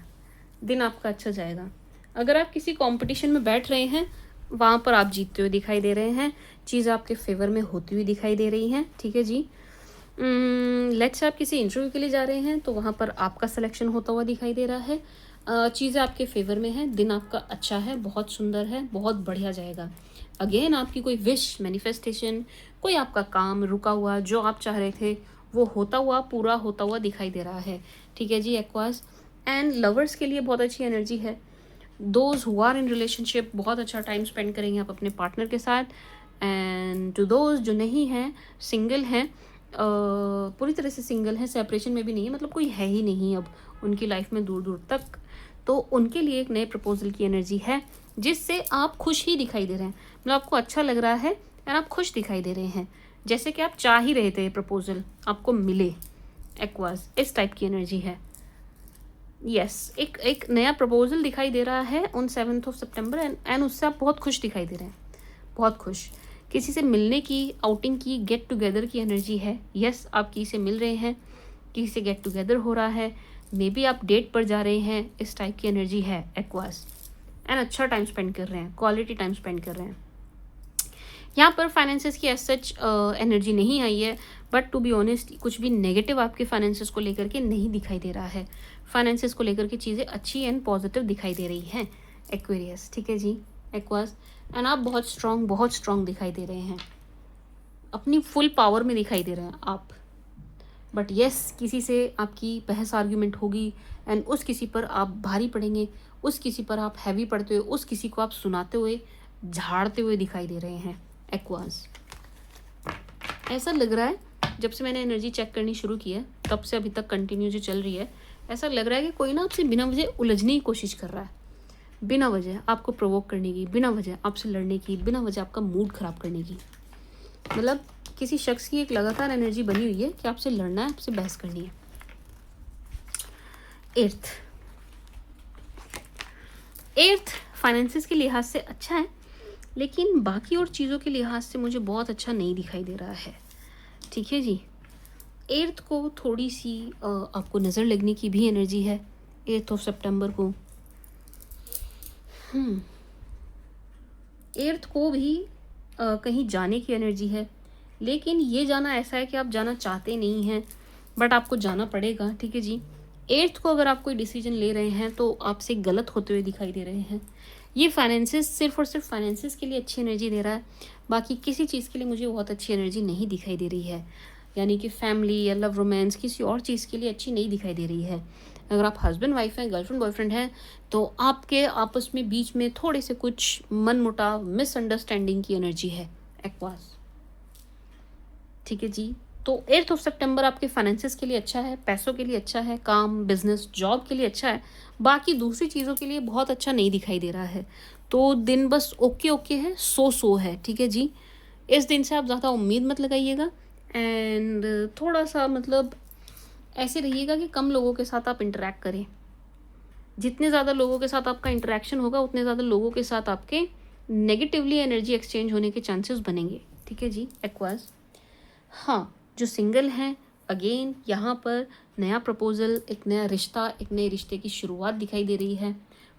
दिन आपका, अच्छा जाएगा। अगर आप किसी कंपटीशन में बैठ रहे हैं, वहाँ पर आप जीतते हुए दिखाई दे रहे हैं, चीज़ आपके फेवर में होती हुई दिखाई दे रही हैं, ठीक है जी। लेट्स आप किसी इंटरव्यू के लिए जा रहे हैं तो वहाँ पर आपका सिलेक्शन होता हुआ दिखाई दे रहा है, चीज़ें आपके फेवर में है, दिन आपका अच्छा है, बहुत सुंदर है, बहुत बढ़िया जाएगा। अगेन आपकी कोई विश मैनिफेस्टेशन, कोई आपका काम रुका हुआ जो आप चाह रहे थे वो होता हुआ, पूरा होता हुआ दिखाई दे रहा है, ठीक है जी एक्वास। एंड लवर्स के लिए बहुत अच्छी एनर्जी है। Those who are in relationship, बहुत अच्छा टाइम स्पेंड करेंगे आप अपने पार्टनर के साथ। एंड टू दोज जो नहीं हैं, सिंगल हैं, पूरी तरह से सिंगल हैं, सेपरेशन में भी नहीं है, मतलब कोई है ही नहीं अब उनकी लाइफ में दूर दूर तक, तो उनके लिए एक नए प्रपोजल की एनर्जी है जिससे आप खुश ही दिखाई दे रहे हैं। मतलब आपको अच्छा लग रहा है एंड आप खुश दिखाई दे रहे हैं, जैसे कि आप चाह ही रहे थे प्रपोजल आपको मिले एक्वास, इस टाइप की एनर्जी है। यस, एक नया प्रपोजल दिखाई दे रहा है ऑन 7 सितंबर एंड उससे आप बहुत खुश दिखाई दे रहे हैं, बहुत खुश। किसी से मिलने की, आउटिंग की, गेट टुगेदर की एनर्जी है। यस, आप किसी से मिल रहे हैं, किसी से गेट टुगेदर हो रहा है, मे बी आप डेट पर जा रहे हैं, इस टाइप की एनर्जी है एक्वास। एंड अच्छा टाइम स्पेंड कर रहे हैं, क्वालिटी टाइम स्पेंड कर रहे हैं। यहाँ पर फाइनेंसेस की एज सच एनर्जी नहीं आई है, बट टू बी ऑनेस्ट कुछ भी नेगेटिव आपके फाइनेंसेस को लेकर के नहीं दिखाई दे रहा है। फाइनेंसेस को लेकर के चीज़ें अच्छी एंड पॉजिटिव दिखाई दे रही हैं एक्वेरियस, ठीक है जी एक्वास। एंड आप बहुत स्ट्रॉन्ग दिखाई दे रहे हैं, अपनी फुल पावर में दिखाई दे रहे हैं आप। बट येस, किसी से आपकी बहस आर्ग्यूमेंट होगी एंड उस किसी पर आप भारी पड़ेंगे, उस किसी पर आप हैवी पड़ते हुए, उस किसी को आप सुनाते हुए, झाड़ते हुए दिखाई दे रहे हैं एक्वास। ऐसा लग रहा है जब से मैंने एनर्जी चेक करनी शुरू की है तब से अभी तक कंटिन्यू जो चल रही है, ऐसा लग रहा है कि कोई ना आपसे बिना वजह उलझने की कोशिश कर रहा है, बिना वजह आपको प्रोवोक करने की, बिना वजह आपसे लड़ने की, बिना वजह आपका मूड ख़राब करने की। मतलब किसी शख्स की एक लगातार एनर्जी बनी हुई है कि आपसे लड़ना है, आपसे बहस करनी है। एर्थ फाइनेंसिस के लिहाज से अच्छा है, लेकिन बाकी और चीज़ों के लिहाज से मुझे बहुत अच्छा नहीं दिखाई दे रहा है। ठीक है जी। एर्थ को थोड़ी सी आपको नज़र लगने की भी एनर्जी है 8 सितंबर को। एर्थ को भी कहीं जाने की एनर्जी है, लेकिन ये जाना ऐसा है कि आप जाना चाहते नहीं हैं, बट आपको जाना पड़ेगा। ठीक है जी। एर्थ को अगर आप कोई डिसीजन ले रहे हैं तो आपसे गलत होते हुए दिखाई दे रहे हैं। ये फाइनेंसिस सिर्फ और सिर्फ फाइनेंसिस के लिए अच्छी एनर्जी दे रहा है, बाकी किसी चीज़ के लिए मुझे बहुत अच्छी एनर्जी नहीं दिखाई दे रही है। यानी कि फैमिली या लव रोमांस किसी और चीज़ के लिए अच्छी नहीं दिखाई दे रही है। अगर आप हस्बैंड वाइफ हैं, गर्लफ्रेंड बॉयफ्रेंड हैं, तो आपके आपस में बीच में थोड़े से कुछ मनमुटाव, मिसअंडरस्टैंडिंग की एनर्जी है एक्वास। ठीक है जी। तो 8 सितंबर आपके फाइनेंसिस के लिए अच्छा है, पैसों के लिए अच्छा है, काम, बिजनेस, जॉब के लिए अच्छा है, बाकी दूसरी चीज़ों के लिए बहुत अच्छा नहीं दिखाई दे रहा है। तो दिन बस ओके ओके है, सो है। ठीक है जी। इस दिन से आप ज़्यादा उम्मीद मत लगाइएगा, एंड थोड़ा सा मतलब ऐसे रहिएगा कि कम लोगों के साथ आप इंटरेक्ट करें। जितने ज़्यादा लोगों के साथ आपका इंटरेक्शन होगा, उतने ज़्यादा लोगों के साथ आपके नेगेटिवली एनर्जी एक्सचेंज होने के चांसेस बनेंगे। ठीक है जी एक्वास। हाँ, जो सिंगल हैं, अगेन यहाँ पर नया प्रपोजल, एक नया रिश्ता, एक नए रिश्ते की शुरुआत दिखाई दे रही है।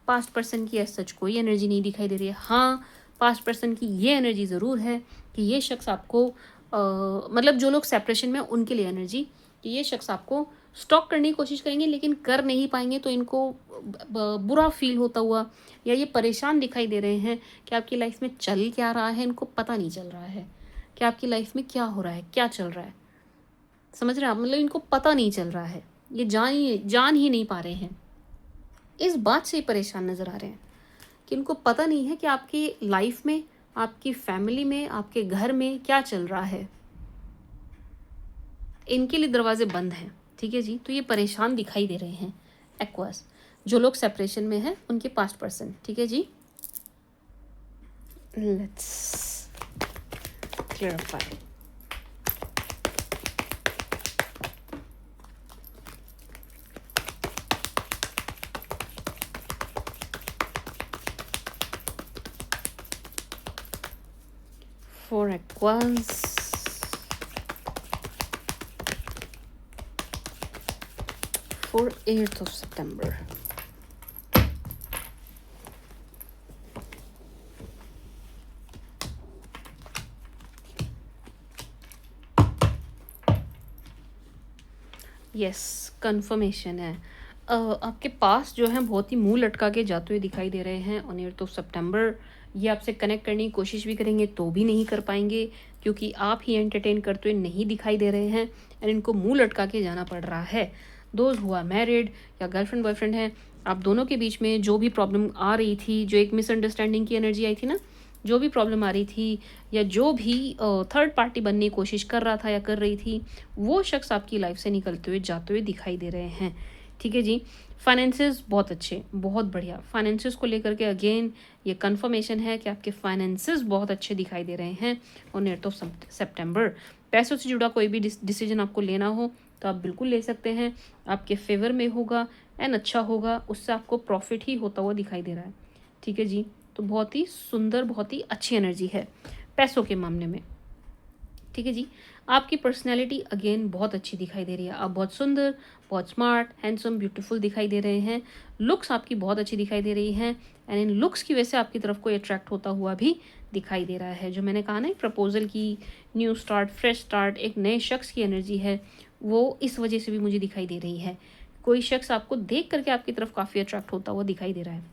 पास्ट पर्सन की एज सच कोई एनर्जी नहीं दिखाई दे रही है। हाँ, पास्ट पर्सन की ये एनर्जी ज़रूर है कि ये शख्स आपको मतलब जो लोग सेपरेशन में, उनके लिए एनर्जी कि ये शख्स आपको स्टॉक करने की कोशिश करेंगे, लेकिन कर नहीं पाएंगे, तो इनको बुरा फील होता हुआ या ये परेशान दिखाई दे रहे हैं कि आपकी लाइफ में चल क्या रहा है, इनको पता नहीं चल रहा है कि आपकी लाइफ में क्या हो रहा है, क्या चल रहा है। समझ रहे हैं आप? मतलब इनको पता नहीं चल रहा है, ये जान ही नहीं पा रहे हैं। इस बात से परेशान नज़र आ रहे हैं कि इनको पता नहीं है कि आपकी लाइफ में, आपकी फैमिली में, आपके घर में क्या चल रहा है। इनके लिए दरवाजे बंद हैं। ठीक है जी। तो ये परेशान दिखाई दे रहे हैं एक्वास। जो लोग सेपरेशन में हैं, उनके पास्ट पर्सन। ठीक है जी। Let's clarify. For Aquas, for 8 September. Yes, confirmation है। आपके पास जो है बहुत ही मुंह लटका के जाते हुए दिखाई दे रहे हैं ऑन 8 सितंबर। ये आपसे कनेक्ट करने की कोशिश भी करेंगे तो भी नहीं कर पाएंगे, क्योंकि आप ही एंटरटेन करते हुए नहीं दिखाई दे रहे हैं, एंड इनको मुंह लटका के जाना पड़ रहा है। दोस्त हुआ मैरिड या गर्लफ्रेंड बॉयफ्रेंड है, आप दोनों के बीच में जो भी प्रॉब्लम आ रही थी, जो एक मिसअंडरस्टैंडिंग की एनर्जी आई थी ना, जो भी प्रॉब्लम आ रही थी, या जो भी थर्ड पार्टी बनने की कोशिश कर रहा था या कर रही थी, वो शख्स आपकी लाइफ से निकलते हुए जाते हुए दिखाई दे रहे हैं। ठीक है जी। फाइनेंसेस बहुत अच्छे, बहुत बढ़िया। फाइनेंसेस को लेकर के अगेन ये कंफर्मेशन है कि आपके फाइनेंसेस बहुत अच्छे दिखाई दे रहे हैं ऑन 8 सितंबर। पैसों से जुड़ा कोई भी डिसीजन आपको लेना हो तो आप बिल्कुल ले सकते हैं, आपके फेवर में होगा एंड अच्छा होगा, उससे आपको प्रॉफिट ही होता हुआ दिखाई दे रहा है। ठीक है जी। तो बहुत ही सुंदर, बहुत ही अच्छी एनर्जी है पैसों के मामले में। ठीक है जी। आपकी पर्सनैलिटी अगेन बहुत अच्छी दिखाई दे रही है। आप बहुत सुंदर, बहुत स्मार्ट, हैंडसम, ब्यूटीफुल दिखाई दे रहे हैं। लुक्स आपकी बहुत अच्छी दिखाई दे रही हैं, एंड इन लुक्स की वजह से आपकी तरफ कोई अट्रैक्ट होता हुआ भी दिखाई दे रहा है। जो मैंने कहा ना, प्रपोजल की, न्यू स्टार्ट, फ्रेश स्टार्ट, एक नए शख्स की एनर्जी है, वो इस वजह से भी मुझे दिखाई दे रही है। कोई शख्स आपको देख करके आपकी तरफ काफ़ी अट्रैक्ट होता हुआ दिखाई दे रहा है।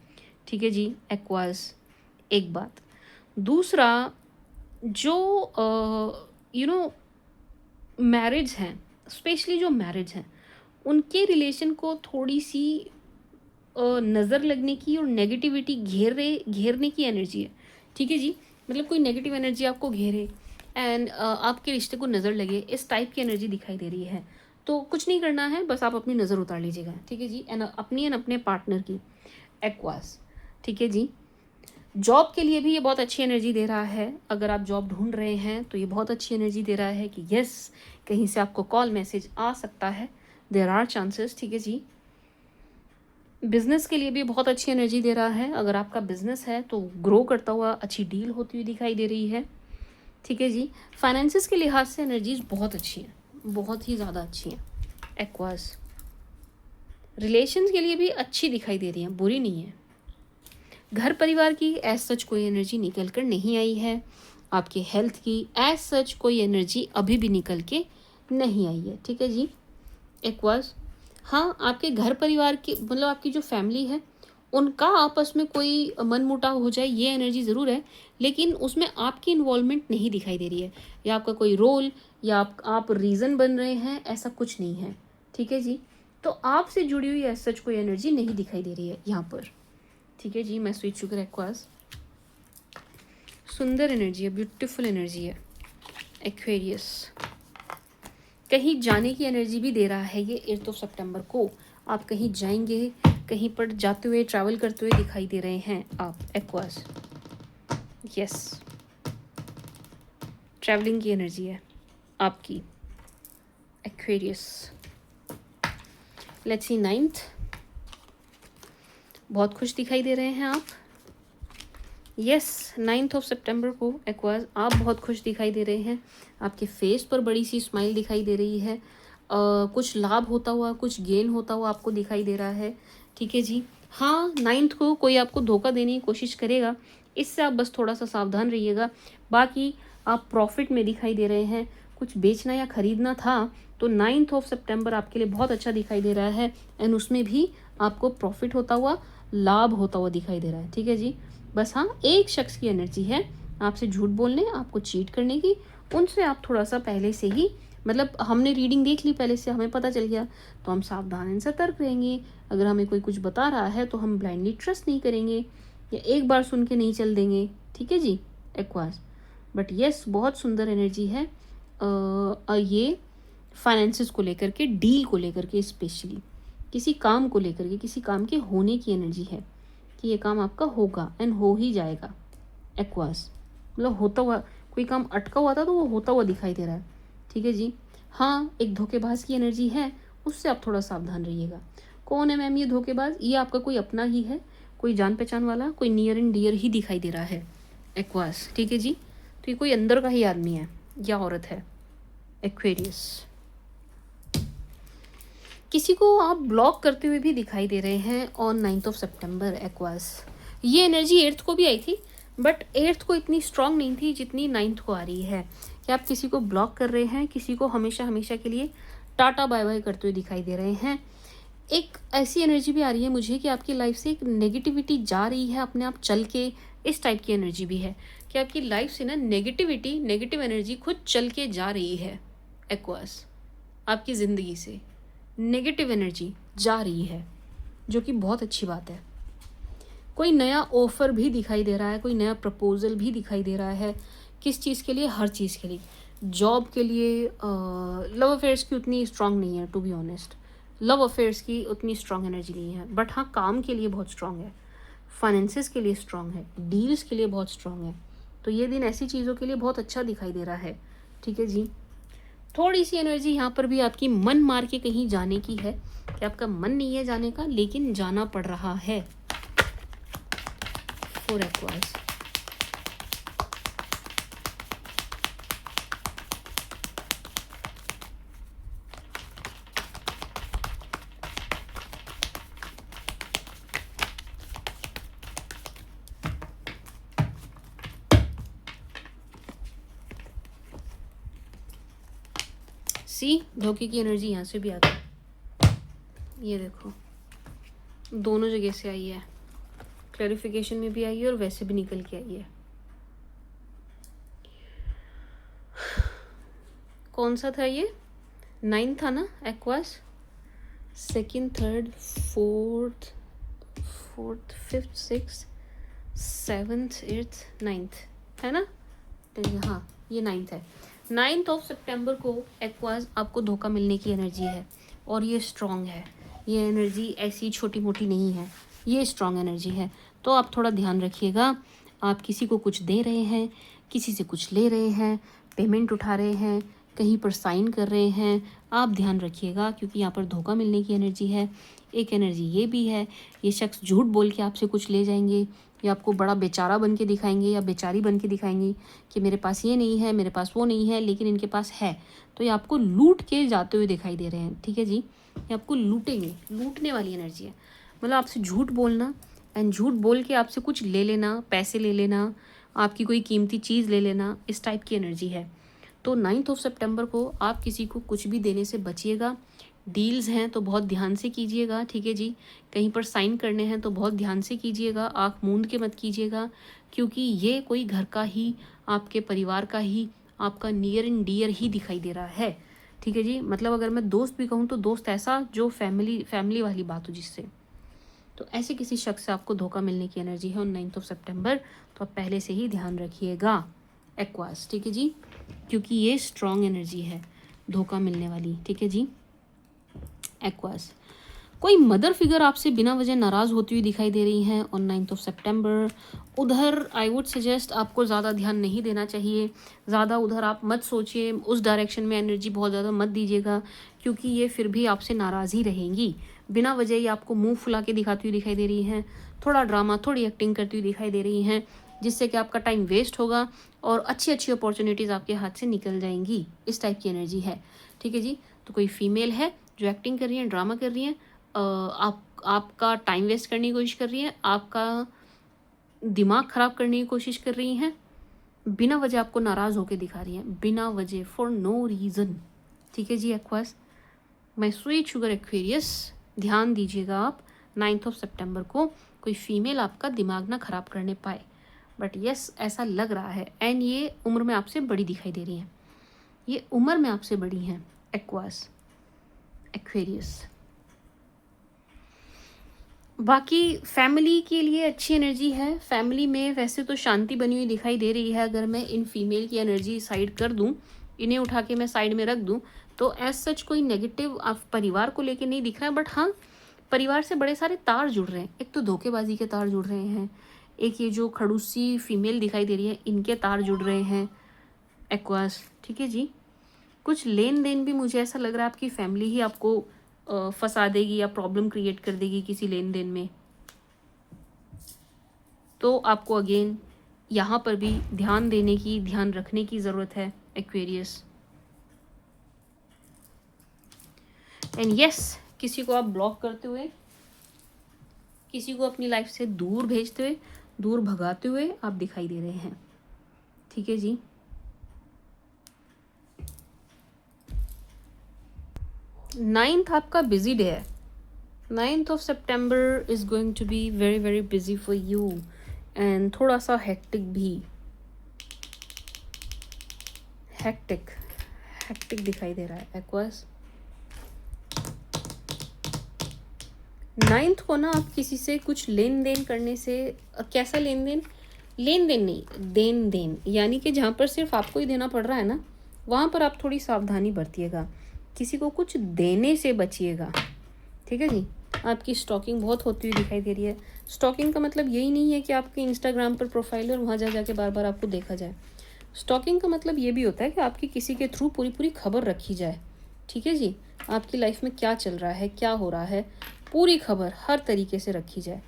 ठीक है जी एक्वास। एक बात। दूसरा, जो मैरिज हैं, स्पेशली जो मैरिज हैं, उनके रिलेशन को थोड़ी सी नज़र लगने की और नेगेटिविटी घेरने की एनर्जी है। ठीक है जी। मतलब कोई नेगेटिव एनर्जी आपको घेरे, एंड आपके रिश्ते को नज़र लगे, इस टाइप की एनर्जी दिखाई दे रही है। तो कुछ नहीं करना है, बस आप अपनी नज़र उतार लीजिएगा, ठीक है जी। एंड अपनी एंड अपने पार्टनर की, एक्वास, ठीक है जी। जॉब के लिए भी ये बहुत अच्छी एनर्जी दे रहा है। अगर आप जॉब ढूंढ रहे हैं तो ये बहुत अच्छी एनर्जी दे रहा है कि यस, कहीं से आपको कॉल मैसेज आ सकता है, देयर आर चांसेस, ठीक है जी। बिजनेस के लिए भी बहुत अच्छी एनर्जी दे रहा है। अगर आपका बिजनेस है तो ग्रो करता हुआ अच्छी डील होती हुई दिखाई दे रही है, ठीक है जी। फाइनेंसिस के लिहाज से एनर्जीज बहुत अच्छी हैं, बहुत ही ज़्यादा अच्छी हैं एक्वास। रिलेशंस के लिए भी अच्छी दिखाई दे रही हैं, बुरी नहीं है। घर परिवार की एज सच कोई एनर्जी निकल कर नहीं आई है। आपके हेल्थ की एज सच कोई एनर्जी अभी भी निकल के नहीं आई है, ठीक है जी एक्वास। हाँ, आपके घर परिवार की मतलब आपकी जो फैमिली है उनका आपस में कोई मनमुटाव हो जाए, ये एनर्जी ज़रूर है, लेकिन उसमें आपकी इन्वॉल्वमेंट नहीं दिखाई दे रही है, या आपका कोई रोल या आप रीज़न बन रहे हैं, ऐसा कुछ नहीं है, ठीक है जी। तो आपसे जुड़ी हुई एज सच कोई एनर्जी नहीं दिखाई दे रही है यहाँ पर, ठीक है जी। मैं स्वीट शुगर एक्वास, सुंदर एनर्जी है, ब्यूटीफुल एनर्जी है एक्वेरियस। कहीं जाने की एनर्जी भी दे रहा है ये 8 सितंबर को। आप कहीं जाएंगे, कहीं पर जाते हुए ट्रैवल करते हुए दिखाई दे रहे हैं आप एक्वास, यस। ट्रैवलिंग की एनर्जी है आपकी एक्वेरियस। लेट्स सी 9th, बहुत खुश दिखाई दे रहे हैं आप, यस। 9 सितंबर को एक्वास आप बहुत खुश दिखाई दे रहे हैं। आपके फेस पर बड़ी सी स्माइल दिखाई दे रही है। कुछ लाभ होता हुआ, कुछ गेन होता हुआ आपको दिखाई दे रहा है, ठीक है जी। हाँ, 9 को कोई आपको धोखा देने की कोशिश करेगा, इससे आप बस थोड़ा सा सावधान रहिएगा। बाकी आप प्रॉफिट में दिखाई दे रहे हैं। कुछ बेचना या खरीदना था तो 9 सितंबर आपके लिए बहुत अच्छा दिखाई दे रहा है, एंड उसमें भी आपको प्रॉफिट होता हुआ, लाभ होता हुआ दिखाई दे रहा है, ठीक है जी। बस हाँ, एक शख्स की एनर्जी है आपसे झूठ बोलने, आपको चीट करने की, उनसे आप थोड़ा सा पहले से ही, मतलब हमने रीडिंग देख ली पहले से, हमें पता चल गया, तो हम सावधान एंड सतर्क रहेंगे। अगर हमें कोई कुछ बता रहा है तो हम ब्लाइंडली ट्रस्ट नहीं करेंगे, या एक बार सुन के नहीं चल देंगे, ठीक है जी एक्वास। बट येस, बहुत सुंदर एनर्जी है ये फाइनेंसिस को लेकर के, डील को लेकर के, स्पेशली किसी काम को लेकर के, किसी काम के होने की एनर्जी है कि ये काम आपका होगा एंड हो ही जाएगा एक्वास। मतलब होता हुआ, कोई काम अटका हुआ था तो वो होता हुआ दिखाई दे रहा है, ठीक है जी। हाँ, एक धोखेबाज की एनर्जी है, उससे आप थोड़ा सावधान रहिएगा। कौन है मैम ये धोखेबाज? ये आपका कोई अपना ही है, कोई जान पहचान वाला, कोई नियर एंड डियर ही दिखाई दे रहा है एक्वास, ठीक है जी। तो ये कोई अंदर का ही आदमी है या औरत है एक्वेरियस। किसी को आप ब्लॉक करते हुए भी दिखाई दे रहे हैं ऑन 9 सितंबर एक्वास। ये एनर्जी 8 को भी आई थी, बट 8 को इतनी स्ट्रांग नहीं थी जितनी 9 को आ रही है, कि आप किसी को ब्लॉक कर रहे हैं, किसी को हमेशा हमेशा के लिए टाटा बाय बाय करते हुए दिखाई दे रहे हैं। एक ऐसी एनर्जी भी आ रही है मुझे कि आपकी लाइफ से एक नेगेटिविटी जा रही है अपने आप चल के, इस टाइप की एनर्जी भी है कि आपकी लाइफ से ना नेगेटिविटी, नेगेटिव एनर्जी खुद चल के जा रही है एक्वास। आपकी ज़िंदगी से नेगेटिव एनर्जी जा रही है, जो कि बहुत अच्छी बात है। कोई नया ऑफर भी दिखाई दे रहा है, कोई नया प्रपोजल भी दिखाई दे रहा है। किस चीज़ के लिए? हर चीज़ के लिए। जॉब के लिए लव अफेयर्स की उतनी स्ट्रांग नहीं है, to be honest. Love affairs की उतनी स्ट्रांग एनर्जी नहीं है, बट हाँ, काम के लिए बहुत स्ट्रांग है, फाइनेंसिस के लिए स्ट्रांग है, डील्स के लिए बहुत स्ट्रांग है। तो ये दिन ऐसी चीज़ों के लिए बहुत अच्छा दिखाई दे रहा है, ठीक है जी। थोड़ी सी एनर्जी यहाँ पर भी आपकी मन मार के कहीं जाने की है, कि आपका मन नहीं है जाने का, लेकिन जाना पड़ रहा है फॉर एक्वास। सी, धोखे की एनर्जी यहाँ से भी आती है, ये देखो दोनों जगह से आई है, क्लैरिफिकेशन में भी आई है और वैसे भी निकल के आई है। कौन सा था ये? 9 था ना aqueous? 2nd 3rd 4th 5th 6th 7th 8th 9th है ना? हाँ, ये 9th है। 9th ऑफ सितंबर को एक्वास आपको धोखा मिलने की एनर्जी है और ये स्ट्रॉन्ग है। ये एनर्जी ऐसी छोटी मोटी नहीं है, ये स्ट्रॉन्ग एनर्जी है। तो आप थोड़ा ध्यान रखिएगा। आप किसी को कुछ दे रहे हैं, किसी से कुछ ले रहे हैं, पेमेंट उठा रहे हैं, कहीं पर साइन कर रहे हैं, आप ध्यान रखिएगा क्योंकि यहाँ पर धोखा मिलने की एनर्जी है। एक एनर्जी ये भी है, ये शख्स झूठ बोल के आपसे कुछ ले जाएंगे या आपको बड़ा बेचारा बन के दिखाएंगे या बेचारी बन के दिखाएंगे कि मेरे पास ये नहीं है, मेरे पास वो नहीं है, लेकिन इनके पास है। तो ये आपको लूट के जाते हुए दिखाई दे रहे हैं, ठीक है जी। ये आपको लूटेंगे, लूटने वाली एनर्जी है। मतलब आपसे झूठ बोलना एंड झूठ बोल के आपसे कुछ ले लेना, पैसे ले लेना, आपकी कोई कीमती चीज़ ले लेना, इस टाइप की एनर्जी है। तो 9th ऑफ सितंबर को आप किसी को कुछ भी देने से बचिएगा। डील्स हैं तो बहुत ध्यान से कीजिएगा, ठीक है जी। कहीं पर साइन करने हैं तो बहुत ध्यान से कीजिएगा, आँख मूंद के मत कीजिएगा क्योंकि ये कोई घर का ही, आपके परिवार का ही, आपका नियर एंड डियर ही दिखाई दे रहा है, ठीक है जी। मतलब अगर मैं दोस्त भी कहूँ तो दोस्त ऐसा जो फैमिली वाली बात हो जिससे। तो ऐसे किसी शख्स से आपको धोखा मिलने की एनर्जी है ऑन 9th ऑफ सितंबर। तो आप पहले से ही ध्यान रखिएगा एक्वास, ठीक है जी, क्योंकि ये स्ट्रॉन्ग एनर्जी है धोखा मिलने वाली, ठीक है जी। एक्वास, कोई मदर फिगर आपसे बिना वजह नाराज़ होती हुई दिखाई दे रही हैं ऑन 9th ऑफ सितंबर। उधर आई वुड सजेस्ट आपको ज़्यादा ध्यान नहीं देना चाहिए, ज़्यादा उधर आप मत सोचिए, उस डायरेक्शन में एनर्जी बहुत ज़्यादा मत दीजिएगा क्योंकि ये फिर भी आपसे नाराज़ ही रहेंगी। बिना वजह ही आपको मुंह फुला के दिखाती हुई दिखाई दे रही हैं, थोड़ा ड्रामा, थोड़ी एक्टिंग करती हुई दिखाई दे रही हैं, जिससे कि आपका टाइम वेस्ट होगा और अच्छी अच्छी अपॉर्चुनिटीज़ आपके हाथ से निकल जाएंगी। इस टाइप की एनर्जी है, ठीक है जी। तो कोई फीमेल है जो एक्टिंग कर रही है, ड्रामा कर रही है, आपका टाइम वेस्ट करने की कोशिश कर रही है, आपका दिमाग ख़राब करने की कोशिश कर रही हैं, बिना वजह आपको नाराज़ होकर दिखा रही हैं, बिना वजह, फॉर नो रीज़न, ठीक है जी। Aquas, my sweet sugar Aquarius, ध्यान दीजिएगा आप 9th ऑफ सितंबर को कोई फीमेल आपका दिमाग ना ख़राब करने पाए। बट यस, ऐसा लग रहा है एंड ये उम्र में आपसे बड़ी दिखाई दे रही हैं, ये उम्र में आपसे बड़ी हैं एक्वास, एक्वेरियस। बाकी फैमिली के लिए अच्छी एनर्जी है। फैमिली में वैसे तो शांति बनी हुई दिखाई दे रही है। अगर मैं इन फीमेल की एनर्जी साइड कर दूं, इन्हें उठा के मैं साइड में रख दूं, तो एज सच कोई नेगेटिव परिवार को लेके नहीं दिख रहा है। बट हाँ, परिवार से बड़े सारे तार जुड़ रहे हैं। एक तो धोखेबाजी के तार जुड़ रहे हैं, एक ये जो खड़ूसी फीमेल दिखाई दे रही है इनके तार जुड़ रहे हैं एक्वास, ठीक है जी। कुछ लेन देन भी मुझे ऐसा लग रहा है आपकी फैमिली ही आपको फंसा देगी या प्रॉब्लम क्रिएट कर देगी किसी लेन देन में। तो आपको अगेन यहाँ पर भी ध्यान देने की, ध्यान रखने की ज़रूरत है एक्वेरियस। एंड यस, किसी को आप ब्लॉक करते हुए, किसी को अपनी लाइफ से दूर भेजते हुए, दूर भगाते हुए आप दिखाई दे रहे हैं, ठीक है जी। नाइन्थ आपका बिजी डे है। 9th of September is going to be very very busy for you and थोड़ा सा हेक्टिक भी, हेक्टिक दिखाई दे रहा है एक्वास। 9th को ना आप किसी से कुछ लेन देन करने से, कैसा लेन देन, लेन देन नहीं, देन देन, यानी कि जहाँ पर सिर्फ आपको ही देना पड़ रहा है ना, वहाँ पर आप थोड़ी सावधानी बरतिएगा। किसी को कुछ देने से बचिएगा, ठीक है जी। आपकी स्टॉकिंग बहुत होती हुई दिखाई दे रही है। स्टॉकिंग का मतलब यही नहीं है कि आपके इंस्टाग्राम पर प्रोफाइल और वहाँ जा जाके बार बार आपको देखा जाए। स्टॉकिंग का मतलब ये भी होता है कि आपकी किसी के थ्रू पूरी खबर रखी जाए, ठीक है जी। आपकी लाइफ में क्या चल रहा है, क्या हो रहा है, पूरी खबर हर तरीके से रखी जाए,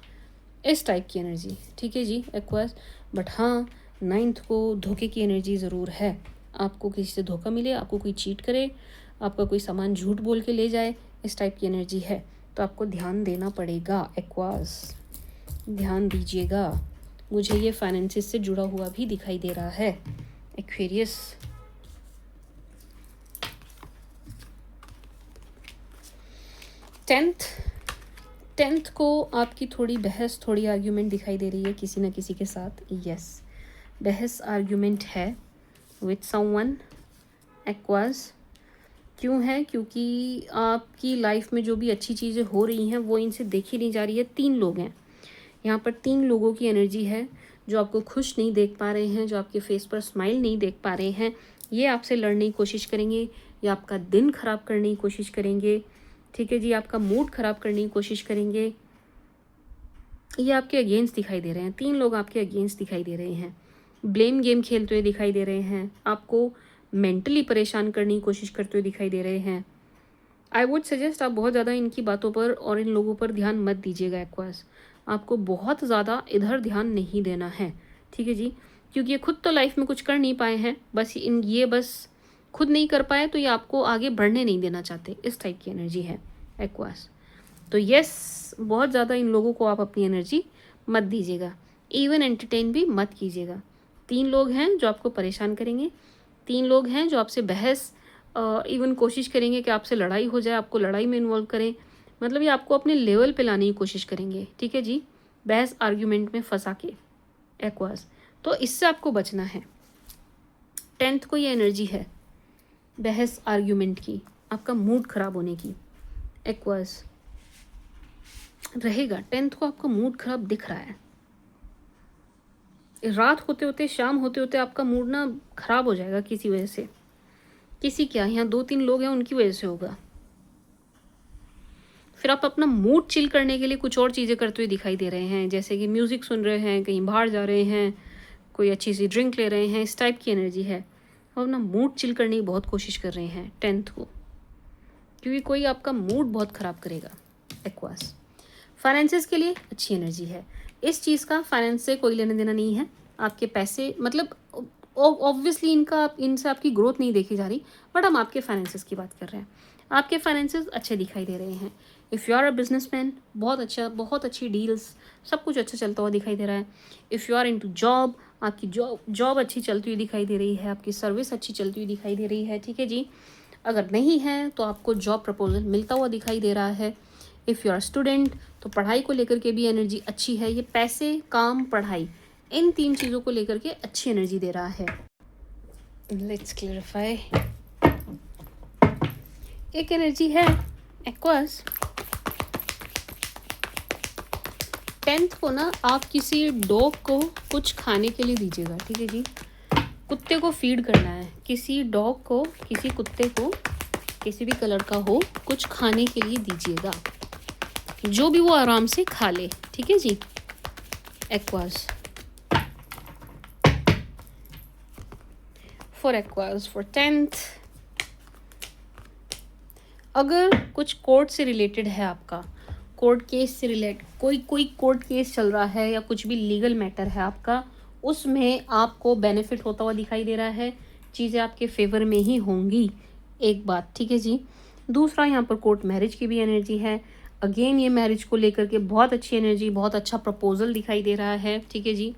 इस टाइप की एनर्जी, ठीक है जी एक्वास। बट हाँ, 9th को धोखे की एनर्जी ज़रूर है। आपको किसी से धोखा मिले, आपको कोई चीट करे, आपका कोई सामान झूठ बोल के ले जाए, इस टाइप की एनर्जी है। तो आपको ध्यान देना पड़ेगा एक्वास, ध्यान दीजिएगा। मुझे ये फाइनेंसिस से जुड़ा हुआ भी दिखाई दे रहा है एक्वेरियस। टेंथ को आपकी थोड़ी बहस, थोड़ी आर्ग्यूमेंट दिखाई दे रही है किसी न किसी के साथ। यस, बहस आर्ग्यूमेंट है विथ समवन एक्वास। क्यों है? क्योंकि आपकी लाइफ में जो भी अच्छी चीज़ें हो रही हैं वो इनसे देखी नहीं जा रही है। 3 लोग हैं यहाँ पर, 3 लोगों की एनर्जी है जो आपको खुश नहीं देख पा रहे हैं, जो आपके फेस पर स्माइल नहीं देख पा रहे हैं, ये आपसे लड़ने की कोशिश करेंगे, या आपका दिन खराब करने की कोशिश करेंगे, ठीक है जी, आपका मूड खराब करने की कोशिश करेंगे। ये आपके अगेंस्ट दिखाई दे रहे हैं, 3 लोग आपके अगेंस्ट दिखाई दे रहे हैं, ब्लेम गेम खेलते हुए दिखाई दे रहे हैं, आपको मेंटली परेशान करने की कोशिश करते हुए दिखाई दे रहे हैं। आई वुड सजेस्ट आप बहुत ज़्यादा इनकी बातों पर और इन लोगों पर ध्यान मत दीजिएगा एक्वास। आपको बहुत ज़्यादा इधर ध्यान नहीं देना है, ठीक है जी, क्योंकि ये खुद तो लाइफ में कुछ कर नहीं पाए हैं, बस खुद नहीं कर पाए तो ये आपको आगे बढ़ने नहीं देना चाहते, इस टाइप की एनर्जी है एक्वास। तो यस, बहुत ज़्यादा इन लोगों को आप अपनी एनर्जी मत दीजिएगा, इवन एंटरटेन भी मत कीजिएगा। 3 लोग हैं जो आपको परेशान करेंगे, 3 लोग हैं जो आपसे बहस इवन कोशिश करेंगे कि आपसे लड़ाई हो जाए, आपको लड़ाई में इन्वॉल्व करें, मतलब ये आपको अपने लेवल पे लाने की कोशिश करेंगे, ठीक है जी, बहस आर्ग्यूमेंट में फंसा के एक्वास। तो इससे आपको बचना है। 10th को ये एनर्जी है बहस आर्ग्यूमेंट की, आपका मूड खराब होने की एक्वास रहेगा। 10th को आपका मूड खराब दिख रहा है, रात होते होते, शाम होते होते आपका मूड ना खराब हो जाएगा किसी वजह से, किसी क्या, यहाँ 2-3 लोग हैं उनकी वजह से होगा। फिर आप अपना मूड चिल करने के लिए कुछ और चीज़ें करते हुए दिखाई दे रहे हैं, जैसे कि म्यूज़िक सुन रहे हैं, कहीं बाहर जा रहे हैं, कोई अच्छी सी ड्रिंक ले रहे हैं, इस टाइप की एनर्जी है। आप अपना मूड चिल करने की बहुत कोशिश कर रहे हैं 10th को, क्योंकि कोई आपका मूड बहुत ख़राब करेगा एक्वास। फाइनेंसेस के लिए अच्छी एनर्जी है, इस चीज़ का फाइनेंस से कोई लेना देना नहीं है। आपके पैसे मतलब ऑब्वियसली इनसे आपकी ग्रोथ नहीं देखी जा रही, बट हम आपके फाइनेंसेस की बात कर रहे हैं। आपके फाइनेंसेस अच्छे दिखाई दे रहे हैं। If you are a businessman, बहुत अच्छा, बहुत अच्छी डील्स, सब कुछ अच्छा चलता हुआ दिखाई दे रहा है। If you are into job, आपकी जॉब अच्छी चलती हुई दिखाई दे रही है, आपकी सर्विस अच्छी चलती हुई दिखाई दे रही है, ठीक है जी। अगर नहीं है तो आपको जॉब प्रपोजल मिलता हुआ दिखाई दे रहा है। इफ़ यू आर स्टूडेंट, तो पढ़ाई को लेकर के भी एनर्जी अच्छी है। ये पैसे, काम, पढ़ाई, इन 3 चीज़ों को लेकर के अच्छी एनर्जी दे रहा है। Let's clarify. एक एनर्जी है एक्वास, 10th को ना आप किसी डॉग को कुछ खाने के लिए दीजिएगा, ठीक है जी, कुत्ते को फीड करना है। किसी डॉग को, किसी कुत्ते को, किसी भी कलर का हो, कुछ खाने के लिए दीजिएगा, जो भी वो आराम से खा ले, ठीक है जी Aquas. For Aquas for 10th, अगर कुछ कोर्ट से रिलेटेड है, आपका कोर्ट केस से रिलेटेड कोई कोर्ट केस चल रहा है या कुछ भी लीगल मैटर है आपका, उसमें आपको बेनिफिट होता हुआ दिखाई दे रहा है, चीज़ें आपके फेवर में ही होंगी, एक बात, ठीक है जी। दूसरा, यहाँ पर कोर्ट मैरिज की भी एनर्जी है। अगेन ये मैरिज को लेकर के बहुत अच्छी एनर्जी, बहुत अच्छा प्रपोजल दिखाई दे रहा है, ठीक है जी।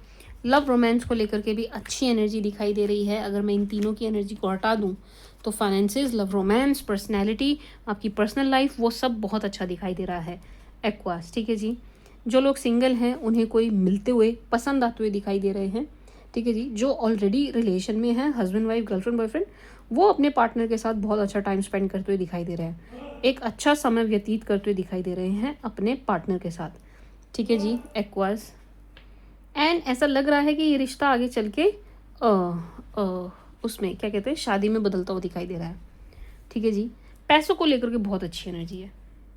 लव रोमांस को लेकर के भी अच्छी एनर्जी दिखाई दे रही है। अगर मैं इन तीनों की एनर्जी को हटा दूँ तो फाइनेंसेस, लव रोमांस, पर्सनैलिटी, आपकी पर्सनल लाइफ, वो सब बहुत अच्छा दिखाई दे रहा है एक्वास, ठीक है जी। जो लोग सिंगल हैं उन्हें कोई मिलते हुए, पसंद आते हुए दिखाई दे रहे हैं, ठीक है जी। जो ऑलरेडी रिलेशन में हैं, हस्बैंड वाइफ, गर्लफ्रेंड बॉयफ्रेंड, वो अपने पार्टनर के साथ बहुत अच्छा टाइम स्पेंड करते हुए दिखाई दे रहे हैं, एक अच्छा समय व्यतीत करते हुए दिखाई दे रहे हैं अपने पार्टनर के साथ, ठीक है जी एक्वास। एंड ऐसा लग रहा है कि ये रिश्ता आगे चल के उसमें क्या कहते हैं, शादी में बदलता हुआ दिखाई दे रहा है, ठीक है जी। पैसों को लेकर के बहुत अच्छी एनर्जी है,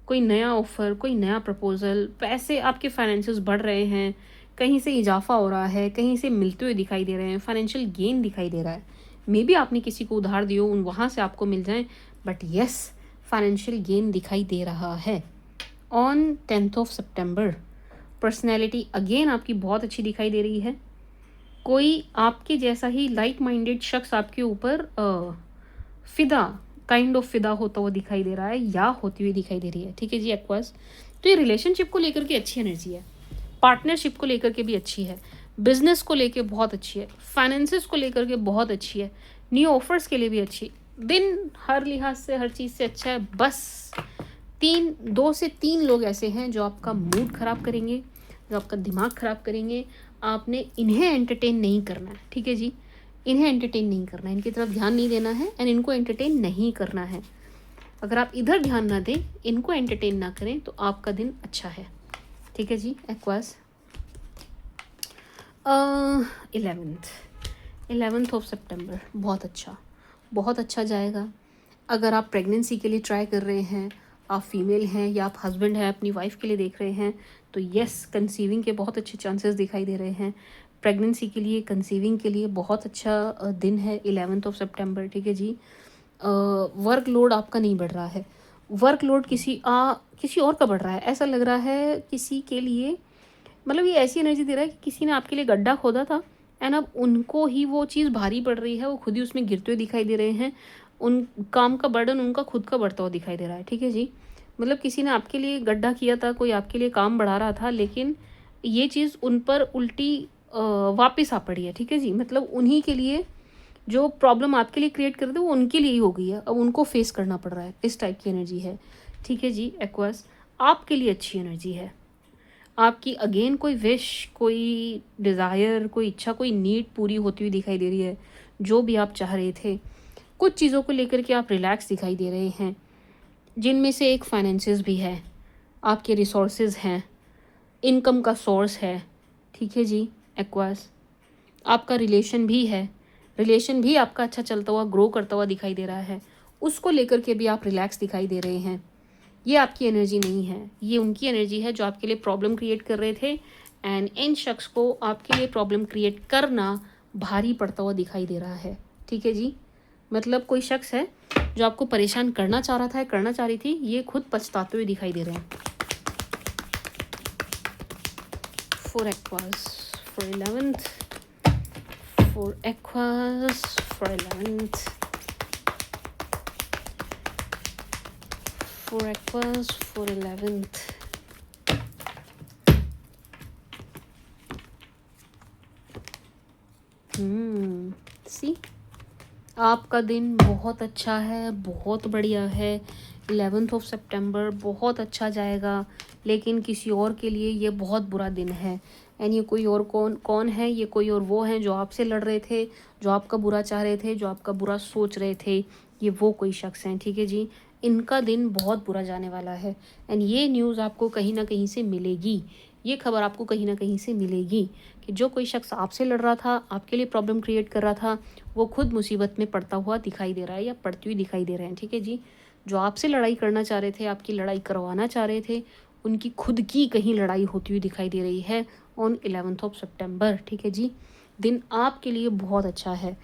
कोई नया ऑफर, कोई नया प्रपोजल, पैसे, आपके फाइनेंसेस बढ़ रहे हैं, कहीं से इजाफा हो रहा है, कहीं से मिलते हुए दिखाई दे रहे हैं, फाइनेंशियल गेन दिखाई दे रहा है। मे बी आपने किसी को उधार दियो, उन वहाँ से आपको मिल जाए, बट येस, फाइनेंशियल गेन दिखाई दे रहा है on 10th of September. Personality again आपकी बहुत अच्छी दिखाई दे रही है। कोई आपके जैसा ही लाइक माइंडेड शख्स आपके ऊपर फिदा, काइंड ऑफ फिदा होता हुआ दिखाई दे रहा है या होती हुई दिखाई दे रही है, ठीक है जी एक्वास। तो ये रिलेशनशिप को लेकर के अच्छी एनर्जी है, पार्टनरशिप को लेकर के भी अच्छी है, बिजनेस को लेकर बहुत अच्छी है, फाइनेंसेस को लेकर के बहुत अच्छी है, न्यू ऑफर्स के लिए भी अच्छी। दिन हर लिहाज से, हर चीज़ से अच्छा है। बस 2 से 3 लोग ऐसे हैं जो आपका मूड ख़राब करेंगे, जो आपका दिमाग ख़राब करेंगे। आपने इन्हें एंटरटेन नहीं करना है, ठीक है जी, इन्हें एंटरटेन नहीं करना है, इनकी तरफ ध्यान नहीं देना है एंड इनको एंटरटेन नहीं करना है। अगर आप इधर ध्यान ना दें, इनको एंटरटेन ना करें, तो आपका दिन अच्छा है, ठीक है जी एक्वास। 11th ऑफ सितंबर बहुत अच्छा जाएगा। अगर आप प्रेगनेंसी के लिए ट्राई कर रहे हैं, आप फीमेल हैं या आप हस्बैंड हैं अपनी वाइफ के लिए देख रहे हैं, तो यस, कंसीविंग के बहुत अच्छे चांसेस दिखाई दे रहे हैं। प्रेगनेंसी के लिए, कंसीविंग के लिए बहुत अच्छा दिन है 11th ऑफ सितंबर, ठीक है जी। वर्कलोड आपका नहीं बढ़ रहा है, वर्कलोड किसी और का बढ़ रहा है, ऐसा लग रहा है किसी के लिए। मतलब ये ऐसी एनर्जी दे रहा है कि किसी ने आपके लिए गड्ढा खोदा था एंड अब उनको ही वो चीज़ भारी पड़ रही है, वो खुद ही उसमें गिरते हुए दिखाई दे रहे हैं। उन काम का बर्डन उनका खुद का बढ़ता हुआ दिखाई दे रहा है, ठीक है जी। मतलब किसी ने आपके लिए गड्ढा किया था, कोई आपके लिए काम बढ़ा रहा था, लेकिन ये चीज़ उन पर उल्टी वापस आ पड़ी है, ठीक है जी। मतलब उन्हीं के लिए जो प्रॉब्लम आपके लिए क्रिएट कर रहे थे वो उनके लिए ही हो गई है, अब उनको फेस करना पड़ रहा है, इस टाइप की एनर्जी है, ठीक है जी। एक्वास आपके लिए अच्छी एनर्जी है। आपकी अगेन कोई विश, कोई डिज़ायर, कोई इच्छा, कोई नीड पूरी होती हुई दिखाई दे रही है। जो भी आप चाह रहे थे, कुछ चीज़ों को लेकर के आप रिलैक्स दिखाई दे रहे हैं, जिनमें से एक फाइनेंसेस भी है, आपके रिसोर्सेज हैं, इनकम का सोर्स है, ठीक है जी। एक्वास आपका रिलेशन भी है, रिलेशन भी आपका अच्छा चलता हुआ, ग्रो करता हुआ दिखाई दे रहा है, उसको लेकर के भी आप रिलैक्स दिखाई दे रहे हैं। ये आपकी एनर्जी नहीं है, ये उनकी एनर्जी है जो आपके लिए प्रॉब्लम क्रिएट कर रहे थे, एंड इन शख्स को आपके लिए प्रॉब्लम क्रिएट करना भारी पड़ता हुआ दिखाई दे रहा है, ठीक है जी। मतलब कोई शख्स है जो आपको परेशान करना चाह रहा था, करना चाह रही थी, ये खुद पछताते हुए दिखाई दे रहे हैं। For Aquas for 11th, for Aquas for 11th, for Aquas for 11th। सी आपका दिन बहुत अच्छा है, बहुत बढ़िया है। 11th ऑफ सितंबर बहुत अच्छा जाएगा, लेकिन किसी और के लिए ये बहुत बुरा दिन है। एंड ये कोई और कौन है, ये कोई और वो हैं जो आपसे लड़ रहे थे, जो आपका बुरा चाह रहे थे, जो आपका बुरा सोच रहे थे, ये वो कोई शख्स हैं, ठीक है जी। इनका दिन बहुत बुरा जाने वाला है, एंड ये न्यूज़ आपको कहीं ना कहीं से मिलेगी, ये खबर आपको कहीं ना कहीं से मिलेगी कि जो कोई शख्स आपसे लड़ रहा था, आपके लिए प्रॉब्लम क्रिएट कर रहा था, वो खुद मुसीबत में पड़ता हुआ दिखाई दे रहा है या पड़ती हुई दिखाई दे रहे हैं, ठीक है जी। जो आपसे लड़ाई करना चाह रहे थे, आपकी लड़ाई करवाना चाह रहे थे, उनकी खुद की कहीं लड़ाई होती हुई दिखाई दे रही है ऑन 11th ऑफ सितंबर, ठीक है जी। दिन आपके लिए बहुत अच्छा है।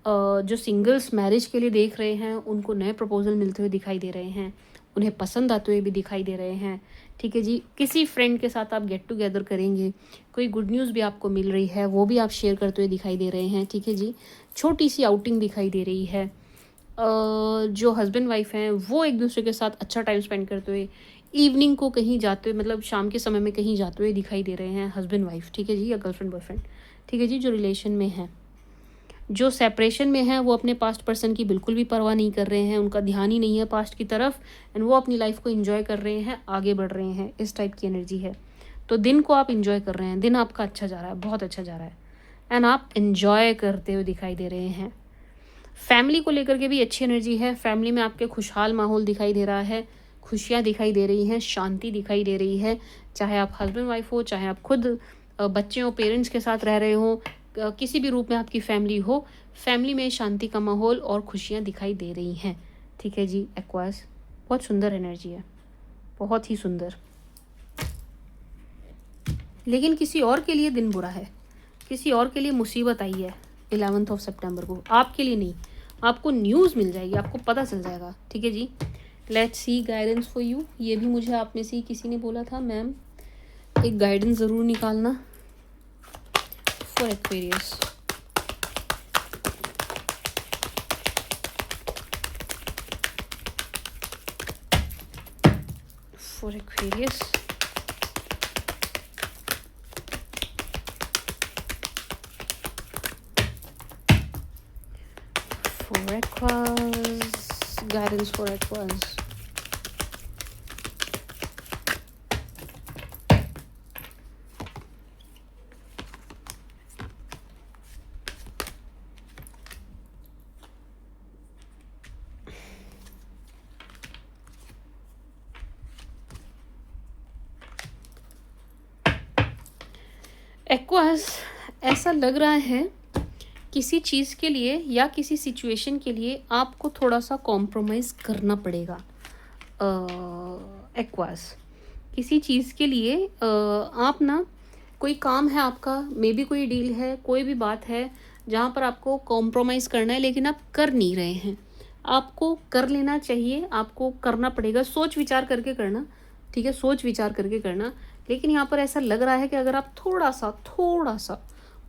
जो सिंगल्स मैरिज के लिए देख रहे हैं, उनको नए प्रपोजल मिलते हुए दिखाई दे रहे हैं, उन्हें पसंद आते हुए भी दिखाई दे रहे हैं, ठीक है जी। किसी फ्रेंड के साथ आप गेट टुगेदर करेंगे, कोई गुड न्यूज़ भी आपको मिल रही है, वो भी आप शेयर करते हुए दिखाई दे रहे हैं, ठीक है जी। छोटी सी आउटिंग दिखाई दे रही है। जो हस्बैंड वाइफ हैं वो एक दूसरे के साथ अच्छा टाइम स्पेंड करते हुए, इवनिंग को कहीं जाते हुए, मतलब शाम के समय में कहीं जाते हुए दिखाई दे रहे हैं हस्बैंड वाइफ, ठीक है जी, या गर्लफ्रेंड बॉयफ्रेंड, ठीक है जी। जो रिलेशन में है, जो सेपरेशन में है, वो अपने पास्ट पर्सन की बिल्कुल भी परवाह नहीं कर रहे हैं, उनका ध्यान ही नहीं है पास्ट की तरफ, एंड वो अपनी लाइफ को एंजॉय कर रहे हैं, आगे बढ़ रहे हैं, इस टाइप की एनर्जी है। तो दिन को आप एंजॉय कर रहे हैं, दिन आपका अच्छा जा रहा है, बहुत अच्छा जा रहा है, एंड आप एंजॉय करते हुए दिखाई दे रहे हैं। फैमिली को लेकर के भी अच्छी एनर्जी है, फैमिली में आपके खुशहाल माहौल दिखाई दे रहा है, खुशियाँ दिखाई दे रही हैं, शांति दिखाई दे रही है। चाहे आप हस्बैंड वाइफ हो, चाहे आप खुद बच्चे हो, पेरेंट्स के साथ रह रहे हो, किसी भी रूप में आपकी फैमिली हो, फैमिली में शांति का माहौल और खुशियाँ दिखाई दे रही हैं, ठीक है जी। एक्वास बहुत सुंदर एनर्जी है, बहुत ही सुंदर। लेकिन किसी और के लिए दिन बुरा है, किसी और के लिए मुसीबत आई है 11th ऑफ सितंबर को, आपके लिए नहीं। आपको न्यूज़ मिल जाएगी, आपको पता चल जाएगा, ठीक है जी। Let's see guidance for you. ये भी मुझे आप में से किसी ने बोला था, मैम एक गाइडेंस ज़रूर निकालना for Aquarius. For Aquarius, for Aquas, guidance for Aquas. Aquas, ऐसा लग रहा है किसी चीज़ के लिए या किसी सिचुएशन के लिए आपको थोड़ा सा कॉम्प्रोमाइज़ करना पड़ेगा एक्वास। किसी चीज़ के लिए आप ना, कोई काम है आपका, मे बी कोई डील है, कोई भी बात है जहाँ पर आपको कॉम्प्रोमाइज़ करना है लेकिन आप कर नहीं रहे हैं। आपको कर लेना चाहिए, आपको करना पड़ेगा, सोच विचार करके करना, ठीक है, सोच विचार करके करना। लेकिन यहाँ पर ऐसा लग रहा है कि अगर आप थोड़ा सा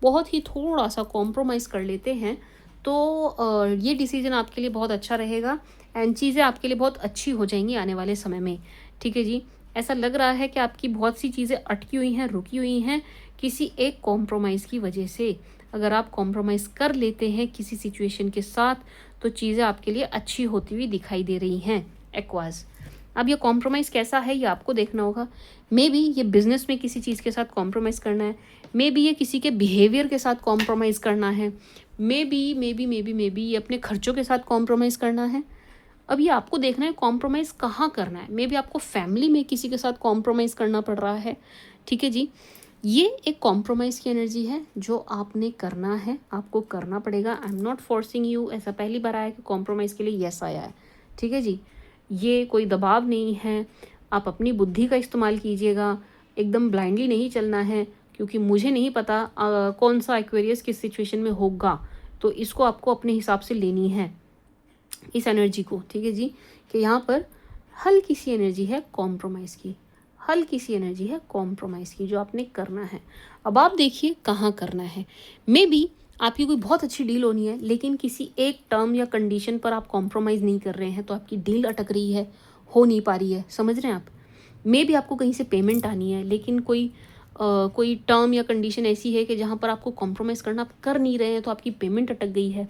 बहुत ही थोड़ा सा कॉम्प्रोमाइज़ कर लेते हैं तो ये डिसीजन आपके लिए बहुत अच्छा रहेगा एंड चीज़ें आपके लिए बहुत अच्छी हो जाएंगी आने वाले समय में, ठीक है जी। ऐसा लग रहा है कि आपकी बहुत सी चीज़ें अटकी हुई हैं, रुकी हुई हैं किसी एक कॉम्प्रोमाइज़ की वजह से। अगर आप कॉम्प्रोमाइज़ कर लेते हैं किसी सिचुएशन के साथ तो चीज़ें आपके लिए अच्छी होती हुई दिखाई दे रही हैं एक्वास। अब ये कॉम्प्रोमाइज़ कैसा है ये आपको देखना होगा। मे बी ये बिज़नेस में किसी चीज़ के साथ कॉम्प्रोमाइज़ करना है, मे बी ये किसी के बिहेवियर के साथ कॉम्प्रोमाइज़ करना है, मे बी ये अपने खर्चों के साथ कॉम्प्रोमाइज़ करना है। अब ये आपको देखना है कॉम्प्रोमाइज़ कहाँ करना है। मे बी आपको फैमिली में किसी के साथ कॉम्प्रोमाइज़ करना पड़ रहा है, ठीक है जी। ये एक कॉम्प्रोमाइज़ की एनर्जी है जो आपने करना है, आपको करना पड़ेगा। I am not forcing you. ऐसा पहली बार आया कि कॉम्प्रोमाइज़ के लिए यस आया है, ठीक है जी। ये कोई दबाव नहीं है, आप अपनी बुद्धि का इस्तेमाल कीजिएगा, एकदम ब्लाइंडली नहीं चलना है क्योंकि मुझे नहीं पता कौन सा एक्वेरियस किस सिचुएशन में होगा, तो इसको आपको अपने हिसाब से लेनी है इस एनर्जी को, ठीक है जी। कि यहाँ पर हल्की सी एनर्जी है कॉम्प्रोमाइज़ की, हल्की सी एनर्जी है कॉम्प्रोमाइज़ की जो आपने करना है। अब आप देखिए कहाँ करना है। मे बी आपकी कोई बहुत अच्छी डील होनी है लेकिन किसी एक टर्म या कंडीशन पर आप कॉम्प्रोमाइज़ नहीं कर रहे हैं तो आपकी डील अटक रही है, हो नहीं पा रही है, समझ रहे हैं आप। मे बी आपको कहीं से पेमेंट आनी है लेकिन कोई टर्म या कंडीशन ऐसी है कि जहाँ पर आपको कॉम्प्रोमाइज़ करना आप कर नहीं रहे हैं तो आपकी पेमेंट अटक गई है,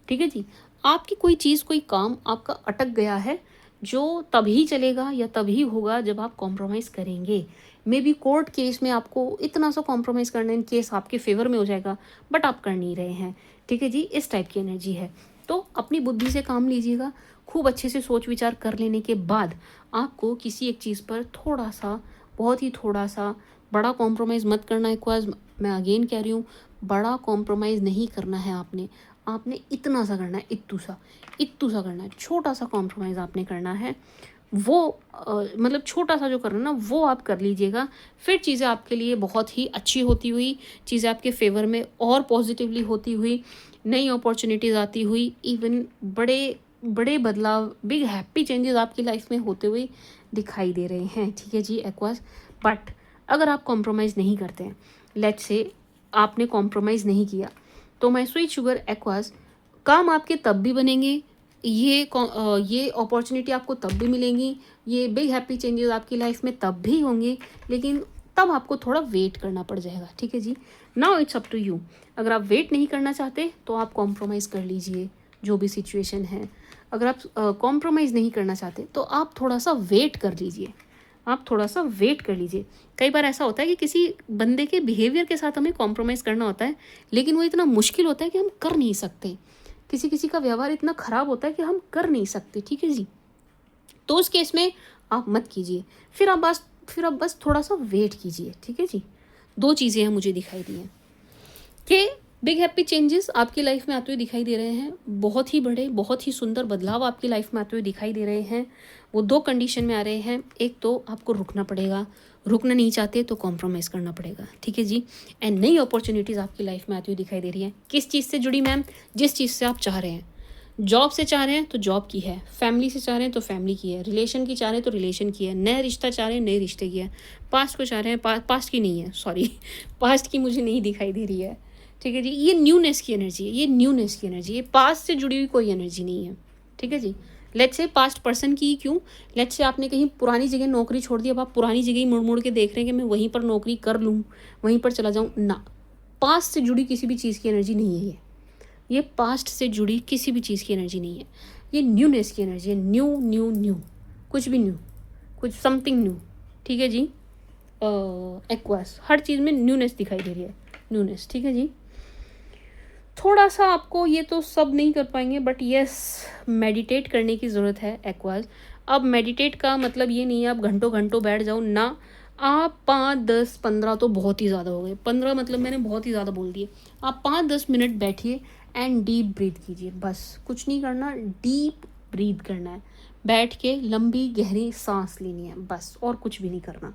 ठीक है जी। आपकी कोई चीज़, कोई काम आपका अटक गया है जो तभी चलेगा या तभी होगा जब आप कॉम्प्रोमाइज़ करेंगे। मे बी कोर्ट केस में आपको इतना सा कॉम्प्रोमाइज़ करना है, इन केस आपके फेवर में हो जाएगा बट आप कर नहीं रहे हैं, ठीक है जी। इस टाइप की एनर्जी है तो अपनी बुद्धि से काम लीजिएगा। खूब अच्छे से सोच विचार कर लेने के बाद आपको किसी एक चीज़ पर थोड़ा सा, बहुत ही थोड़ा सा, बड़ा कॉम्प्रोमाइज़ मत करना है। मैं अगेन कह रही हूँ, बड़ा कॉम्प्रोमाइज़ नहीं करना है आपने इतना सा करना है, इत्तू सा करना है, छोटा सा कॉम्प्रोमाइज़ आपने करना है। वो मतलब छोटा सा जो करना है ना वो आप कर लीजिएगा, फिर चीज़ें आपके लिए बहुत ही अच्छी होती हुई, चीज़ें आपके फेवर में और पॉजिटिवली होती हुई, नई अपॉर्चुनिटीज़ आती हुई, इवन बड़े बड़े बदलाव, बिग हैप्पी चेंजेस आपकी लाइफ में होते हुए दिखाई दे रहे हैं, ठीक है जी एक्वास। बट अगर आप कॉम्प्रोमाइज़ नहीं करते हैं, लेट्स से आपने कॉम्प्रोमाइज़ नहीं किया, तो माय स्वीट शुगर एक्वास, काम आपके तब भी बनेंगे, ये अपॉर्चुनिटी आपको तब भी मिलेंगी, ये बिग हैप्पी चेंजेस आपकी लाइफ में तब भी होंगे, लेकिन तब आपको थोड़ा वेट करना पड़ जाएगा, ठीक है जी। Now it's up to you. अगर आप वेट नहीं करना चाहते तो आप कॉम्प्रोमाइज़ कर लीजिए जो भी सिचुएशन है। अगर आप कॉम्प्रोमाइज़ नहीं करना चाहते तो आप थोड़ा सा वेट कर लीजिए, आप थोड़ा सा वेट कर लीजिए। कई बार ऐसा होता है कि किसी बंदे के बिहेवियर के साथ हमें कॉम्प्रोमाइज़ करना होता है लेकिन वो इतना मुश्किल होता है कि हम कर नहीं सकते। किसी किसी का व्यवहार इतना ख़राब होता है कि हम कर नहीं सकते, ठीक है जी। तो उस केस में आप मत कीजिए, फिर आप बस थोड़ा सा वेट कीजिए, ठीक है जी। दो चीज़ें हैं मुझे दिखाई दी हैं कि बिग हैप्पी चेंजेस आपकी लाइफ में आते हुए दिखाई दे रहे हैं, बहुत ही बड़े, बहुत ही सुंदर बदलाव आपकी लाइफ में आते हुए दिखाई दे रहे हैं। वो दो कंडीशन में आ रहे हैं, एक तो आपको रुकना पड़ेगा, रुकना नहीं चाहते तो कॉम्प्रोमाइज़ करना पड़ेगा, ठीक है जी। एंड नई अपॉर्चुनिटीज़ आपकी लाइफ में आती हुई दिखाई दे रही है। किस चीज़ से जुड़ी मैम? जिस चीज़ से आप चाह रहे हैं। जॉब से चाह रहे हैं तो जॉब की है, फैमिली से चाह रहे हैं तो फैमिली की है, रिलेशन की चाह रहे हैं तो रिलेशन की है, नया रिश्ता चाह रहे हैं नए रिश्ते की है, पास्ट को चाह रहे हैं, पास्ट की नहीं है, सॉरी पास्ट की मुझे नहीं दिखाई दे रही है, ठीक है जी। ये न्यूनेस की एनर्जी है, ये न्यूनेस की एनर्जी है, पास्ट से जुड़ी हुई कोई एनर्जी नहीं है, ठीक है जी। लेट्स से पास्ट पर्सन की क्यों, लेट्स से आपने कहीं पुरानी जगह नौकरी छोड़ दी, अब आप पुरानी जगह ही मुड़ मुड़ के देख रहे हैं कि मैं वहीं पर नौकरी कर लूँ, वहीं पर चला जाऊँ ना। पास्ट से जुड़ी किसी भी चीज़ की एनर्जी नहीं है ये पास्ट से जुड़ी किसी भी चीज़ की एनर्जी नहीं है, ये न्यूनेस की एनर्जी है। न्यू न्यू न्यू, कुछ भी न्यू, कुछ समथिंग न्यू, ठीक है जी। एक्वास, हर चीज़ में न्यूनेस दिखाई दे रही है, न्यूनेस, ठीक है जी। थोड़ा सा आपको, ये तो सब नहीं कर पाएंगे बट यस, मेडिटेट करने की ज़रूरत है एक्वास। अब मेडिटेट का मतलब ये नहीं है आप घंटों घंटों बैठ जाओ ना, आप 5, 10, 15 तो बहुत ही ज़्यादा हो गए, 15 मतलब मैंने बहुत ही ज़्यादा बोल दिए। आप 5-10 मिनट बैठिए एंड डीप ब्रीथ कीजिए, बस कुछ नहीं करना, डीप ब्रीथ करना है। बैठ के लंबी गहरी सांस लेनी है बस, और कुछ भी नहीं करना।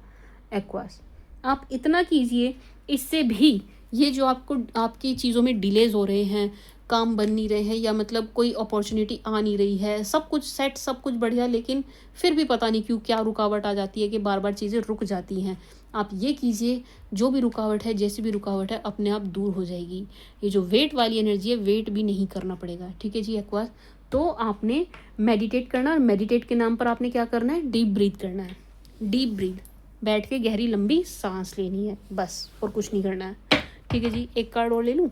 एक्वास आप इतना कीजिए, इससे भी ये जो आपको आपकी चीज़ों में डिलेज हो रहे हैं, काम बन नहीं रहे हैं, या मतलब कोई अपॉर्चुनिटी आ नहीं रही है, सब कुछ सेट, सब कुछ बढ़िया, लेकिन फिर भी पता नहीं क्यों क्या रुकावट आ जाती है कि बार बार चीज़ें रुक जाती हैं। आप ये कीजिए, जो भी रुकावट है, जैसी भी रुकावट है, अपने आप दूर हो जाएगी। ये जो वेट वाली एनर्जी है, वेट भी नहीं करना पड़ेगा, ठीक है जी एक्वास। तो आपने मेडिटेट करना, और मेडिटेट के नाम पर आपने क्या करना है, डीप ब्रीथ करना है। डीप ब्रीथ, बैठ के गहरी लंबी सांस लेनी है बस, और कुछ नहीं करना है, ठीक है जी। एक कार्ड और ले लूँ,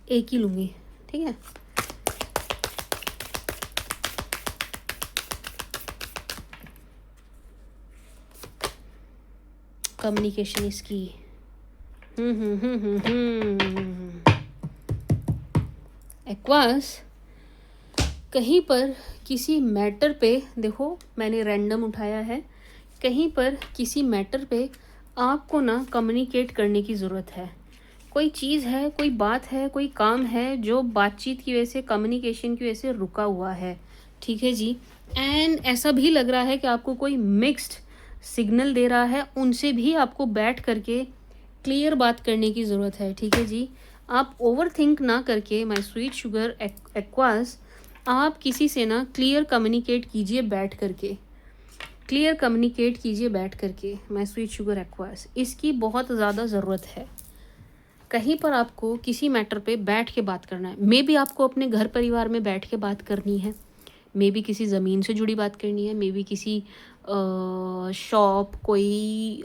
एक ही लूँगी, ठीक है। कम्युनिकेशन इसकी एक्वास कहीं पर किसी मैटर पे, देखो मैंने रैंडम उठाया है, कहीं पर किसी मैटर पे आपको ना कम्युनिकेट करने की ज़रूरत है। कोई चीज़ है, कोई बात है, कोई काम है जो बातचीत की वजह से, कम्युनिकेशन की वजह से रुका हुआ है, ठीक है जी। एंड ऐसा भी लग रहा है कि आपको कोई मिक्स्ड सिग्नल दे रहा है, उनसे भी आपको बैठ करके क्लियर बात करने की ज़रूरत है, ठीक है जी। आप ओवर थिंक ना करके माय स्वीट शुगर एक्वास, आप किसी से ना क्लियर कम्युनिकेट कीजिए बैठ करके, क्लियर कम्युनिकेट कीजिए बैठ करके माय स्वीट शुगर एक्वास। इसकी बहुत ज़्यादा ज़रूरत है। कहीं पर आपको किसी मैटर पे बैठ के बात करना है, मे बी आपको अपने घर परिवार में बैठ के बात करनी है, मे बी किसी ज़मीन से जुड़ी बात करनी है, मे बी किसी शॉप, कोई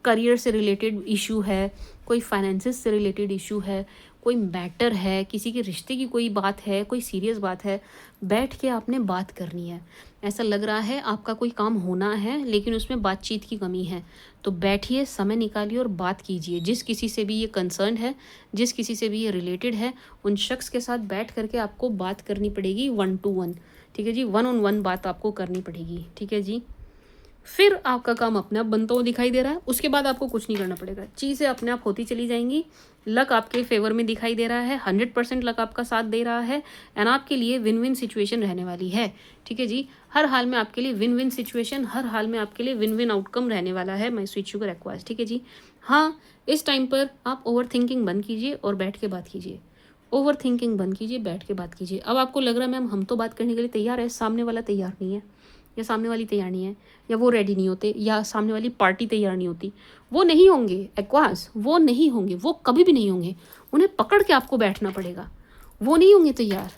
करियर से रिलेटेड इशू है, कोई फाइनेंसिस से रिलेटेड इशू है, कोई मैटर है, किसी के रिश्ते की कोई बात है, कोई सीरियस बात है, बैठ के आपने बात करनी है। ऐसा लग रहा है आपका कोई काम होना है, लेकिन उसमें बातचीत की कमी है, तो बैठिए, समय निकालिए और बात कीजिए। जिस किसी से भी ये कंसर्न है, जिस किसी से भी ये रिलेटेड है, उन शख्स के साथ बैठ करके आपको बात करनी पड़ेगी 1 to 1, ठीक है जी। 1 on 1 बात आपको करनी पड़ेगी, ठीक है जी। फिर आपका काम अपने आप बनता हुआ दिखाई दे रहा है, उसके बाद आपको कुछ नहीं करना पड़ेगा, चीज़ें अपने आप होती चली जाएंगी। लक आपके फेवर में दिखाई दे रहा है, 100% लक आपका साथ दे रहा है, एंड आपके लिए विन विन सिचुएशन रहने वाली है, ठीक है जी। हर हाल में आपके लिए विन विन सिचुएशन, हर हाल में आपके लिए विन विन आउटकम रहने वाला है माय स्वीट शुगर एक्वास, ठीक है जी। हाँ, इस टाइम पर आप ओवर थिंकिंग बंद कीजिए और बैठ के बात कीजिए। ओवर थिंकिंग बंद कीजिए, बैठ के बात कीजिए। अब आपको लग रहा है मैम हम तो बात करने के लिए तैयार है, सामने वाला तैयार नहीं है, या सामने वाली तैयार नहीं है, या वो रेडी नहीं होते, या सामने वाली पार्टी तैयार नहीं होती। वो नहीं होंगे एक्वास, वो नहीं होंगे, वो कभी भी नहीं होंगे। उन्हें पकड़ के आपको बैठना पड़ेगा, वो नहीं होंगे तैयार।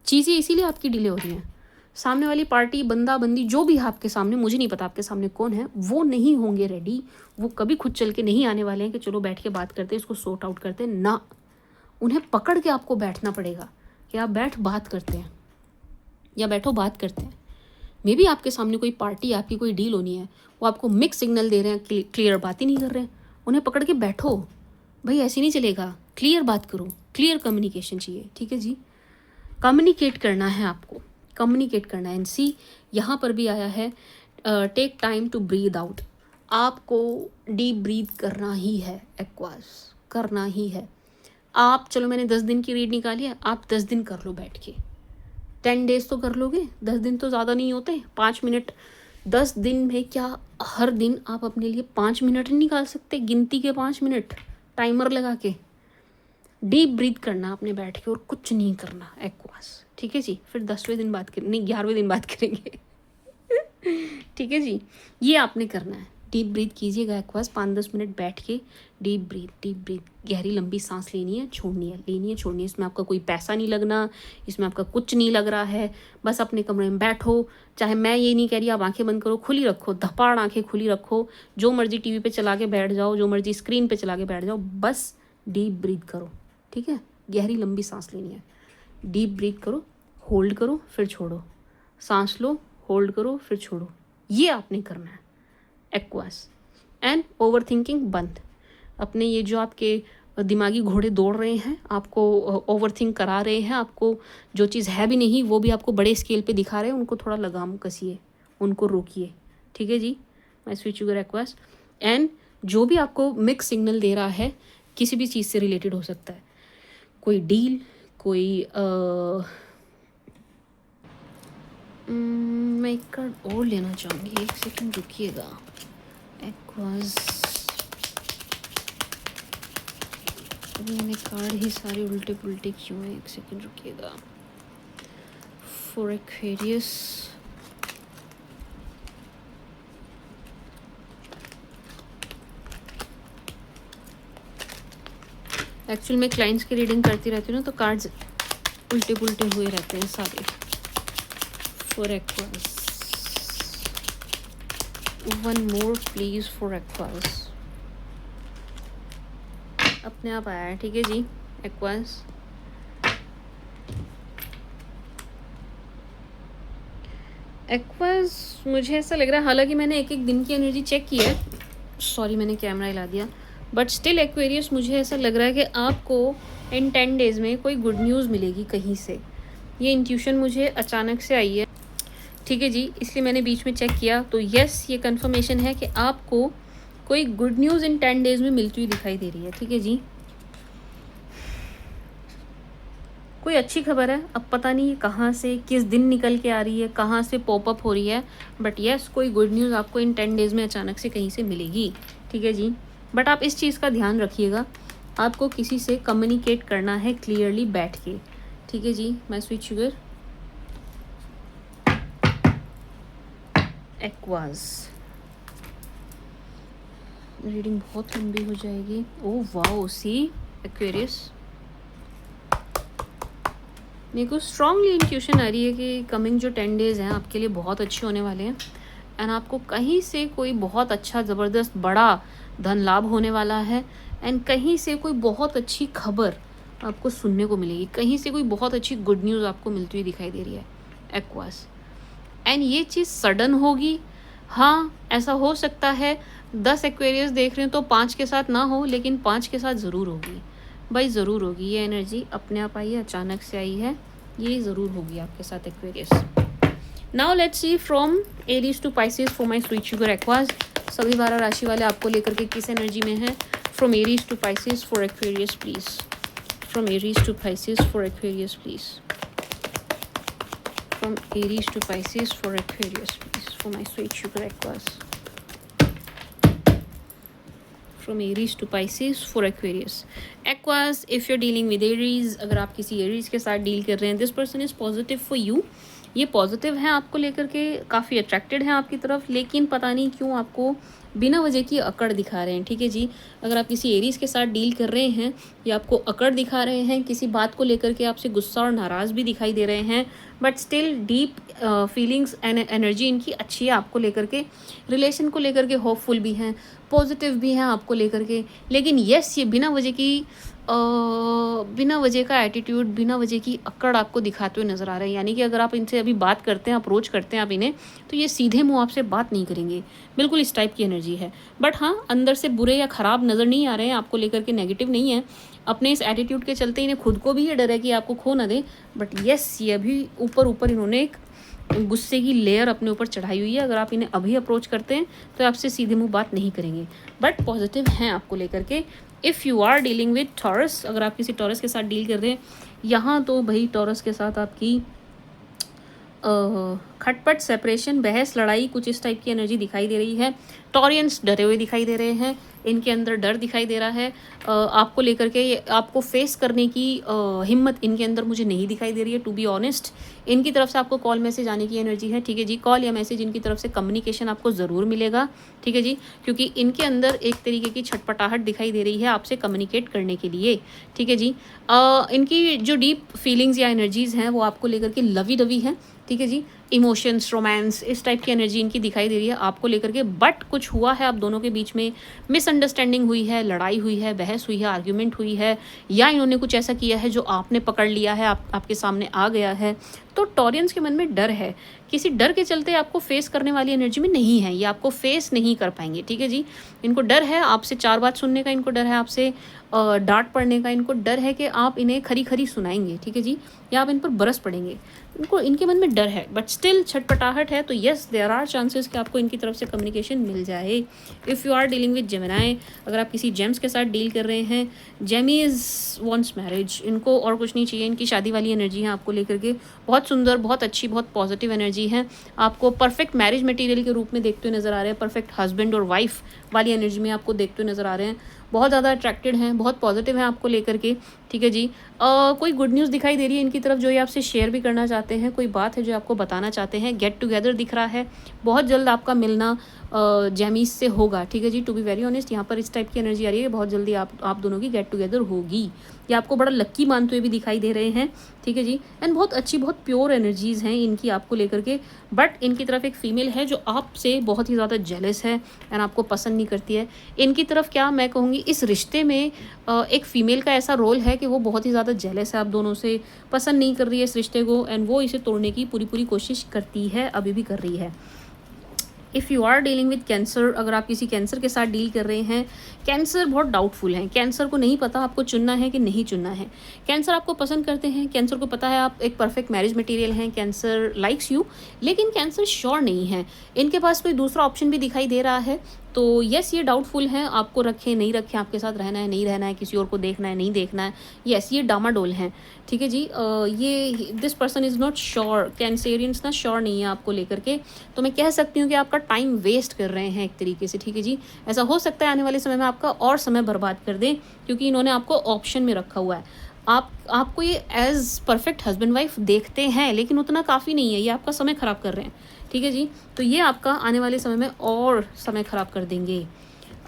चीज़ें इसीलिए आपकी डिले हो रही हैं। सामने वाली पार्टी, बंदा बंदी, जो भी है आपके सामने, मुझे नहीं पता आपके सामने कौन है, वो नहीं होंगे रेडी। वो कभी खुद चल के नहीं आने वाले हैं कि चलो बैठ के बात करते हैं, इसको सॉर्ट आउट करते हैं ना। उन्हें पकड़ के आपको बैठना पड़ेगा कि आप बैठ बात करते हैं, या बैठो बात करते हैं। मे बी आपके सामने कोई पार्टी, आपकी कोई डील होनी है, वो आपको मिक्स सिग्नल दे रहे हैं, क्लियर बात ही नहीं कर रहे हैं। उन्हें पकड़ के बैठो, भाई ऐसे नहीं चलेगा, क्लियर बात करो, क्लियर कम्युनिकेशन चाहिए, ठीक है जी। कम्युनिकेट करना है आपको, कम्युनिकेट करना है। एंड सी, यहाँ पर भी आया है take time to breathe out. आपको डीप ब्रीथ करना ही है एक्वास, करना ही है। आप चलो, मैंने 10 दिन की रीड निकाली है, आप 10 दिन कर लो बैठ के। 10 डेज तो कर लोगे, 10 दिन तो ज़्यादा नहीं होते। 5 मिनट 10 दिन में, क्या हर दिन आप अपने लिए 5 मिनट नहीं निकाल सकते, गिनती के 5 मिनट टाइमर लगा के? डीप ब्रीथ करना आपने बैठ के, और कुछ नहीं करना एक्वास, ठीक है जी। फिर 10वें दिन बात करें, नहीं 11वें दिन बात करेंगे ठीक है जी। ये आपने करना है, डीप ब्रीथ कीजिएगा एक्वास, 5-10 मिनट बैठ के डीप ब्रीथ, डीप ब्रीथ, गहरी लंबी सांस लेनी है, छोड़नी है, लेनी है, छोड़नी है। इसमें आपका कोई पैसा नहीं लगना, इसमें आपका कुछ नहीं लग रहा है। बस अपने कमरे में बैठो, चाहे मैं ये नहीं कह रही आप आंखें बंद करो, खुली रखो, धपाड़ आंखें खुली रखो, जो मर्जी टीवी पे चला के बैठ जाओ, जो मर्जी स्क्रीन पे चला के बैठ जाओ, बस डीप ब्रीथ करो, ठीक है। गहरी लंबी सांस लेनी है, डीप ब्रीथ करो, होल्ड करो, फिर छोड़ो, सांस लो, होल्ड करो, फिर छोड़ो। ये आपने करना है एक्वास। एंड ओवर थिंकिंग बंद। अपने ये जो आपके दिमागी घोड़े दौड़ रहे हैं, आपको ओवर थिंक करा रहे हैं, आपको जो चीज़ है भी नहीं वो भी आपको बड़े स्केल पे दिखा रहे हैं, उनको थोड़ा लगाम कसिए, उनको रोकिए, ठीक है जी। My sweet sugar Aquas. And जो भी आपको मिक्स सिग्नल दे रहा है किसी भी चीज़ से रिलेटेड हो सकता है, कोई डील, कोई मैं एक कार्ड और लेना चाहूँगी, एक सेकंड रुकिएगा। एक्वास, अभी मैंने कार्ड ही सारे उल्टे पुल्टे क्यों हैं, एक सेकंड रुकिएगा। फॉर एक्वेरियस, एक्चुअली मैं क्लाइंट्स की रीडिंग करती रहती हूँ ना, तो कार्ड्स उल्टे पुल्टे हुए रहते हैं सारे। For aqueous, one more please for aqueous. अपने आप आया है, ठीक है जी। एक्वास, एक्वास मुझे ऐसा लग रहा है, हालांकि मैंने एक एक दिन की एनर्जी चेक की है, सॉरी मैंने कैमरा हिला दिया, बट स्टिल एक्वेरियस मुझे ऐसा लग रहा है कि आपको इन 10 डेज़ में कोई गुड न्यूज़ मिलेगी कहीं से। ये इंट्यूशन मुझे अचानक से आई है, ठीक है जी, इसलिए मैंने बीच में चेक किया। तो यस, ये कंफर्मेशन है कि आपको कोई गुड न्यूज़ इन 10 डेज़ में मिलती हुई दिखाई दे रही है, ठीक है जी। कोई अच्छी खबर है, अब पता नहीं कहाँ से किस दिन निकल के आ रही है, कहाँ से पॉपअप हो रही है, बट यस कोई गुड न्यूज़ आपको इन 10 डेज़ में अचानक से कहीं से मिलेगी, ठीक है जी। बट आप इस चीज़ का ध्यान रखिएगा, आपको किसी से कम्युनिकेट करना है क्लियरली बैठ के, ठीक है जी। My sweet sugar Aquas, reading बहुत लंबी हो जाएगी। ओह वाओ, सी एक्वेरियस, मेरे को स्ट्रांगली इंट्यूशन आ रही है कि कमिंग जो 10 डेज़ हैं आपके लिए बहुत अच्छे होने वाले हैं। एंड आपको कहीं से कोई बहुत अच्छा ज़बरदस्त बड़ा धन लाभ होने वाला है। एंड कहीं से कोई बहुत अच्छी खबर आपको सुनने को मिलेगी, कहीं से कोई बहुत अच्छी गुड न्यूज़ आपको मिलती हुई दिखाई दे रही है एक्वास। एंड ये चीज़ सडन होगी, हाँ ऐसा हो सकता है। 10 एक्वेरियस देख रहे हैं तो 5 के साथ ना हो, लेकिन 5 के साथ ज़रूर होगी भाई, ज़रूर होगी। ये एनर्जी अपने आप आई है, अचानक से आई है, ये ज़रूर होगी आपके साथ Aquarius. Now let's see from Aries to Pisces for my sweet sugar Aquas. सभी 12 राशि वाले आपको लेकर के किस एनर्जी में है? From Aries to Pisces for Aquarius please. From Aries to Pisces for Aquarius please. From Aries to Pisces for Aquarius please for my sweet sugar Aquas. From Aries to Pisces for Aquarius Aquas. If you are dealing with Aries, अगर आप किसी Aries के साथ deal कर रहे हैं, this person is positive for you. ये positive है आपको लेकर के, काफ़ी अट्रैक्टेड है आपकी तरफ, लेकिन पता नहीं क्यों आपको बिना वजह की अकड़ दिखा रहे हैं, ठीक है जी। अगर आप किसी एरीज के साथ डील कर रहे हैं, ये आपको अकड़ दिखा रहे हैं, किसी बात को लेकर के आपसे गुस्सा और नाराज़ भी दिखाई दे रहे हैं, but still deep feelings and energy इनकी अच्छी है आपको लेकर के, रिलेशन को लेकर के होपफुल भी हैं, पॉजिटिव भी हैं आपको लेकर के। लेकिन यस, ये बिना वजह की बिना वजह का एटीट्यूड, बिना वजह की अकड़ आपको दिखाते हुए नज़र आ रहे हैं। यानी कि अगर आप इनसे अभी बात करते हैं, अप्रोच करते हैं आप इन्हें, तो ये सीधे मुंह आपसे बात नहीं करेंगे, बिल्कुल इस टाइप की एनर्जी है। बट हाँ, अंदर से बुरे या ख़राब नज़र नहीं आ रहे हैं आपको लेकर के, नेगेटिव नहीं है। अपने इस एटीट्यूड के चलते इन्हें खुद को भी ये डर है कि आपको खो ना दें, बट यस, ये अभी ऊपर ऊपर इन्होंने एक गुस्से की लेयर अपने ऊपर चढ़ाई हुई है। अगर आप इन्हें अभी अप्रोच करते हैं तो आपसे सीधे मुंह बात नहीं करेंगे, बट पॉजिटिव हैं आपको लेकर के। If you are dealing with Taurus, अगर आप किसी टॉरस के साथ डील कर रहे हैं यहाँ, तो भाई टॉरस के साथ आपकी खटपट, सेपरेशन, बहस, लड़ाई, कुछ इस टाइप की एनर्जी दिखाई दे रही है। टॉरियंस डरे हुए दिखाई दे रहे हैं, इनके अंदर डर दिखाई दे रहा है आपको लेकर के। आपको फेस करने की हिम्मत इनके अंदर मुझे नहीं दिखाई दे रही है, टू बी ऑनेस्ट। इनकी तरफ से आपको कॉल मैसेज आने की एनर्जी है, ठीक है जी। कॉल या मैसेज इनकी तरफ से, कम्युनिकेशन आपको ज़रूर मिलेगा, ठीक है जी, क्योंकि इनके अंदर एक तरीके की छटपटाहट दिखाई दे रही है आपसे कम्युनिकेट करने के लिए, ठीक है जी। इनकी जो डीप फीलिंग्स या एनर्जीज़ हैं वो आपको लेकर के लवी डवी हैं, ठीक है जी। इमोशंस, रोमांस, इस टाइप की एनर्जी इनकी दिखाई दे रही है आपको लेकर के। बट कुछ हुआ है आप दोनों के बीच में, मिसअंडरस्टैंडिंग हुई है, लड़ाई हुई है, बहस हुई है, आर्ग्यूमेंट हुई है, या इन्होंने कुछ ऐसा किया है जो आपने पकड़ लिया है, आपके सामने आ गया है, तो टॉरियंस के मन में डर है, किसी डर के चलते आपको फेस करने वाली एनर्जी में नहीं है, ये आपको फेस नहीं कर पाएंगे, ठीक है जी। इनको डर है आपसे 4 बात सुनने का, इनको डर है आपसे डांट पड़ने का, इनको डर है कि आप इन्हें खरी खरी सुनाएंगे, ठीक है जी, या आप इन पर बरस पड़ेंगे, इनको इनके मन में डर है, बट स्टिल छटपटाहट है। तो येस, देयर आर चांसेस कि आपको इनकी तरफ से कम्युनिकेशन मिल जाए। If you are dealing with Gemini, अगर आप किसी जेम्स के साथ डील कर रहे हैं, जेमीज वॉन्ट्स मैरिज, इनको और कुछ नहीं चाहिए, इनकी शादी वाली एनर्जी है आपको लेकर के, बहुत सुंदर, बहुत अच्छी, बहुत पॉजिटिव एनर्जी है, आपको परफेक्ट मैरिज मटेरियल के रूप में देखते हुए नजर आ रहे हैं, परफेक्ट हस्बैंड और वाइफ वाली एनर्जी में आपको देखते हुए नजर आ रहे हैं, बहुत ज़्यादा अट्रैक्टेड हैं, बहुत पॉजिटिव हैं आपको लेकर के, ठीक है जी। कोई गुड न्यूज़ दिखाई दे रही है इनकी तरफ जो ये आपसे शेयर भी करना चाहते हैं, कोई बात है जो आपको बताना चाहते हैं, गेट टुगेदर दिख रहा है, बहुत जल्द आपका मिलना जैमीज से होगा, ठीक है जी। टू बी वेरी ऑनेस्ट, यहाँ पर इस टाइप की एनर्जी आ रही है, बहुत जल्दी आप दोनों की गेट टुगेदर होगी, ये आपको बड़ा लक्की मानते हुए भी दिखाई दे रहे हैं, ठीक है जी। एंड बहुत अच्छी, बहुत प्योर एनर्जीज़ हैं इनकी आपको लेकर के, बट इनकी तरफ एक फ़ीमेल है जो आपसे बहुत ही ज़्यादा जेलस है एंड आपको पसंद नहीं करती है। इनकी तरफ क्या मैं कहूँगी, इस रिश्ते में एक फ़ीमेल का ऐसा रोल है कि वो बहुत ही ज़्यादा जेलस है आप दोनों से, पसंद नहीं कर रही है इस रिश्ते को, एंड वो इसे तोड़ने की पूरी कोशिश करती है, अभी भी कर रही है। If you are dealing with Cancer, अगर आप किसी कैंसर के साथ डील कर रहे हैं, कैंसर बहुत डाउटफुल हैं, कैंसर को नहीं पता आपको चुनना है कि नहीं चुनना है, कैंसर आपको पसंद करते हैं, कैंसर को पता है आप एक परफेक्ट मैरिज मटेरियल हैं, कैंसर लाइक्स यू, लेकिन कैंसर श्योर नहीं है, इनके पास कोई दूसरा ऑप्शन भी दिखाई दे रहा है। तो यस, ये डाउटफुल हैं, आपको रखें नहीं रखें, आपके साथ रहना है नहीं रहना है, किसी और को देखना है नहीं देखना है, यस ये डामाडोल हैं, ठीक है जी। ये this person is not sure, Cancerians ना श्योर नहीं है आपको लेकर के, तो मैं कह सकती हूँ कि आपका टाइम वेस्ट कर रहे हैं एक तरीके से, ठीक है जी। ऐसा हो सकता है आने वाले समय में आपका और समय बर्बाद कर दें, क्योंकि इन्होंने आपको ऑप्शन में रखा हुआ है, आपको ये एज परफेक्ट हस्बैंड वाइफ देखते हैं, लेकिन उतना काफ़ी नहीं है, ये आपका समय ख़राब कर रहे हैं, ठीक है जी। तो ये आपका आने वाले समय में और समय ख़राब कर देंगे।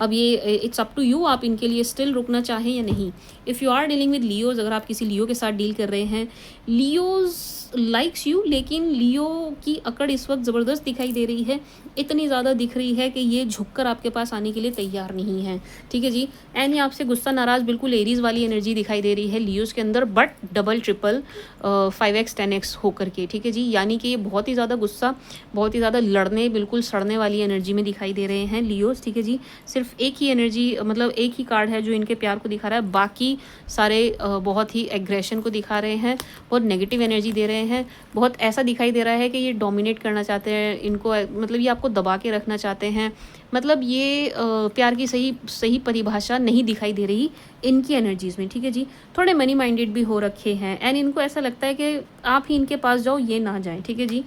अब ये इट्स अप टू यू, आप इनके लिए स्टिल रुकना चाहें या नहीं। If you are dealing with Leos, अगर आप किसी लियो के साथ डील कर रहे हैं, लियोज लाइक्स यू, लेकिन लियो की अकड़ इस वक्त ज़बरदस्त दिखाई दे रही है, इतनी ज़्यादा दिख रही है कि ये झुककर आपके पास आने के लिए तैयार नहीं है, ठीक है जी। एंड ये आपसे गुस्सा नाराज़, बिल्कुल एरीज वाली एनर्जी दिखाई दे रही है लियोज के अंदर, but double triple 5x 10x होकर के, ठीक है जी। यानी कि ये बहुत ही ज़्यादा गुस्सा, बहुत ही ज़्यादा लड़ने, बिल्कुल सड़ने वाली एनर्जी में दिखाई दे रहे हैं लियोज, ठीक है जी। सिर्फ एक ही एनर्जी, मतलब एक ही कार्ड है जो इनके प्यार को दिखा रहा है, बाकी सारे बहुत ही एग्रेशन को दिखा रहे हैं, बहुत नेगेटिव एनर्जी दे रहे हैं, बहुत ऐसा दिखाई दे रहा है कि ये डोमिनेट करना चाहते हैं इनको, मतलब ये आपको दबा के रखना चाहते हैं, मतलब ये प्यार की सही परिभाषा नहीं दिखाई दे रही इनकी एनर्जीज़ में, ठीक है जी। थोड़े मनी माइंडेड भी हो रखे हैं, एंड इनको ऐसा लगता है कि आप ही इनके पास जाओ, ये ना जाएं, ठीक है जी।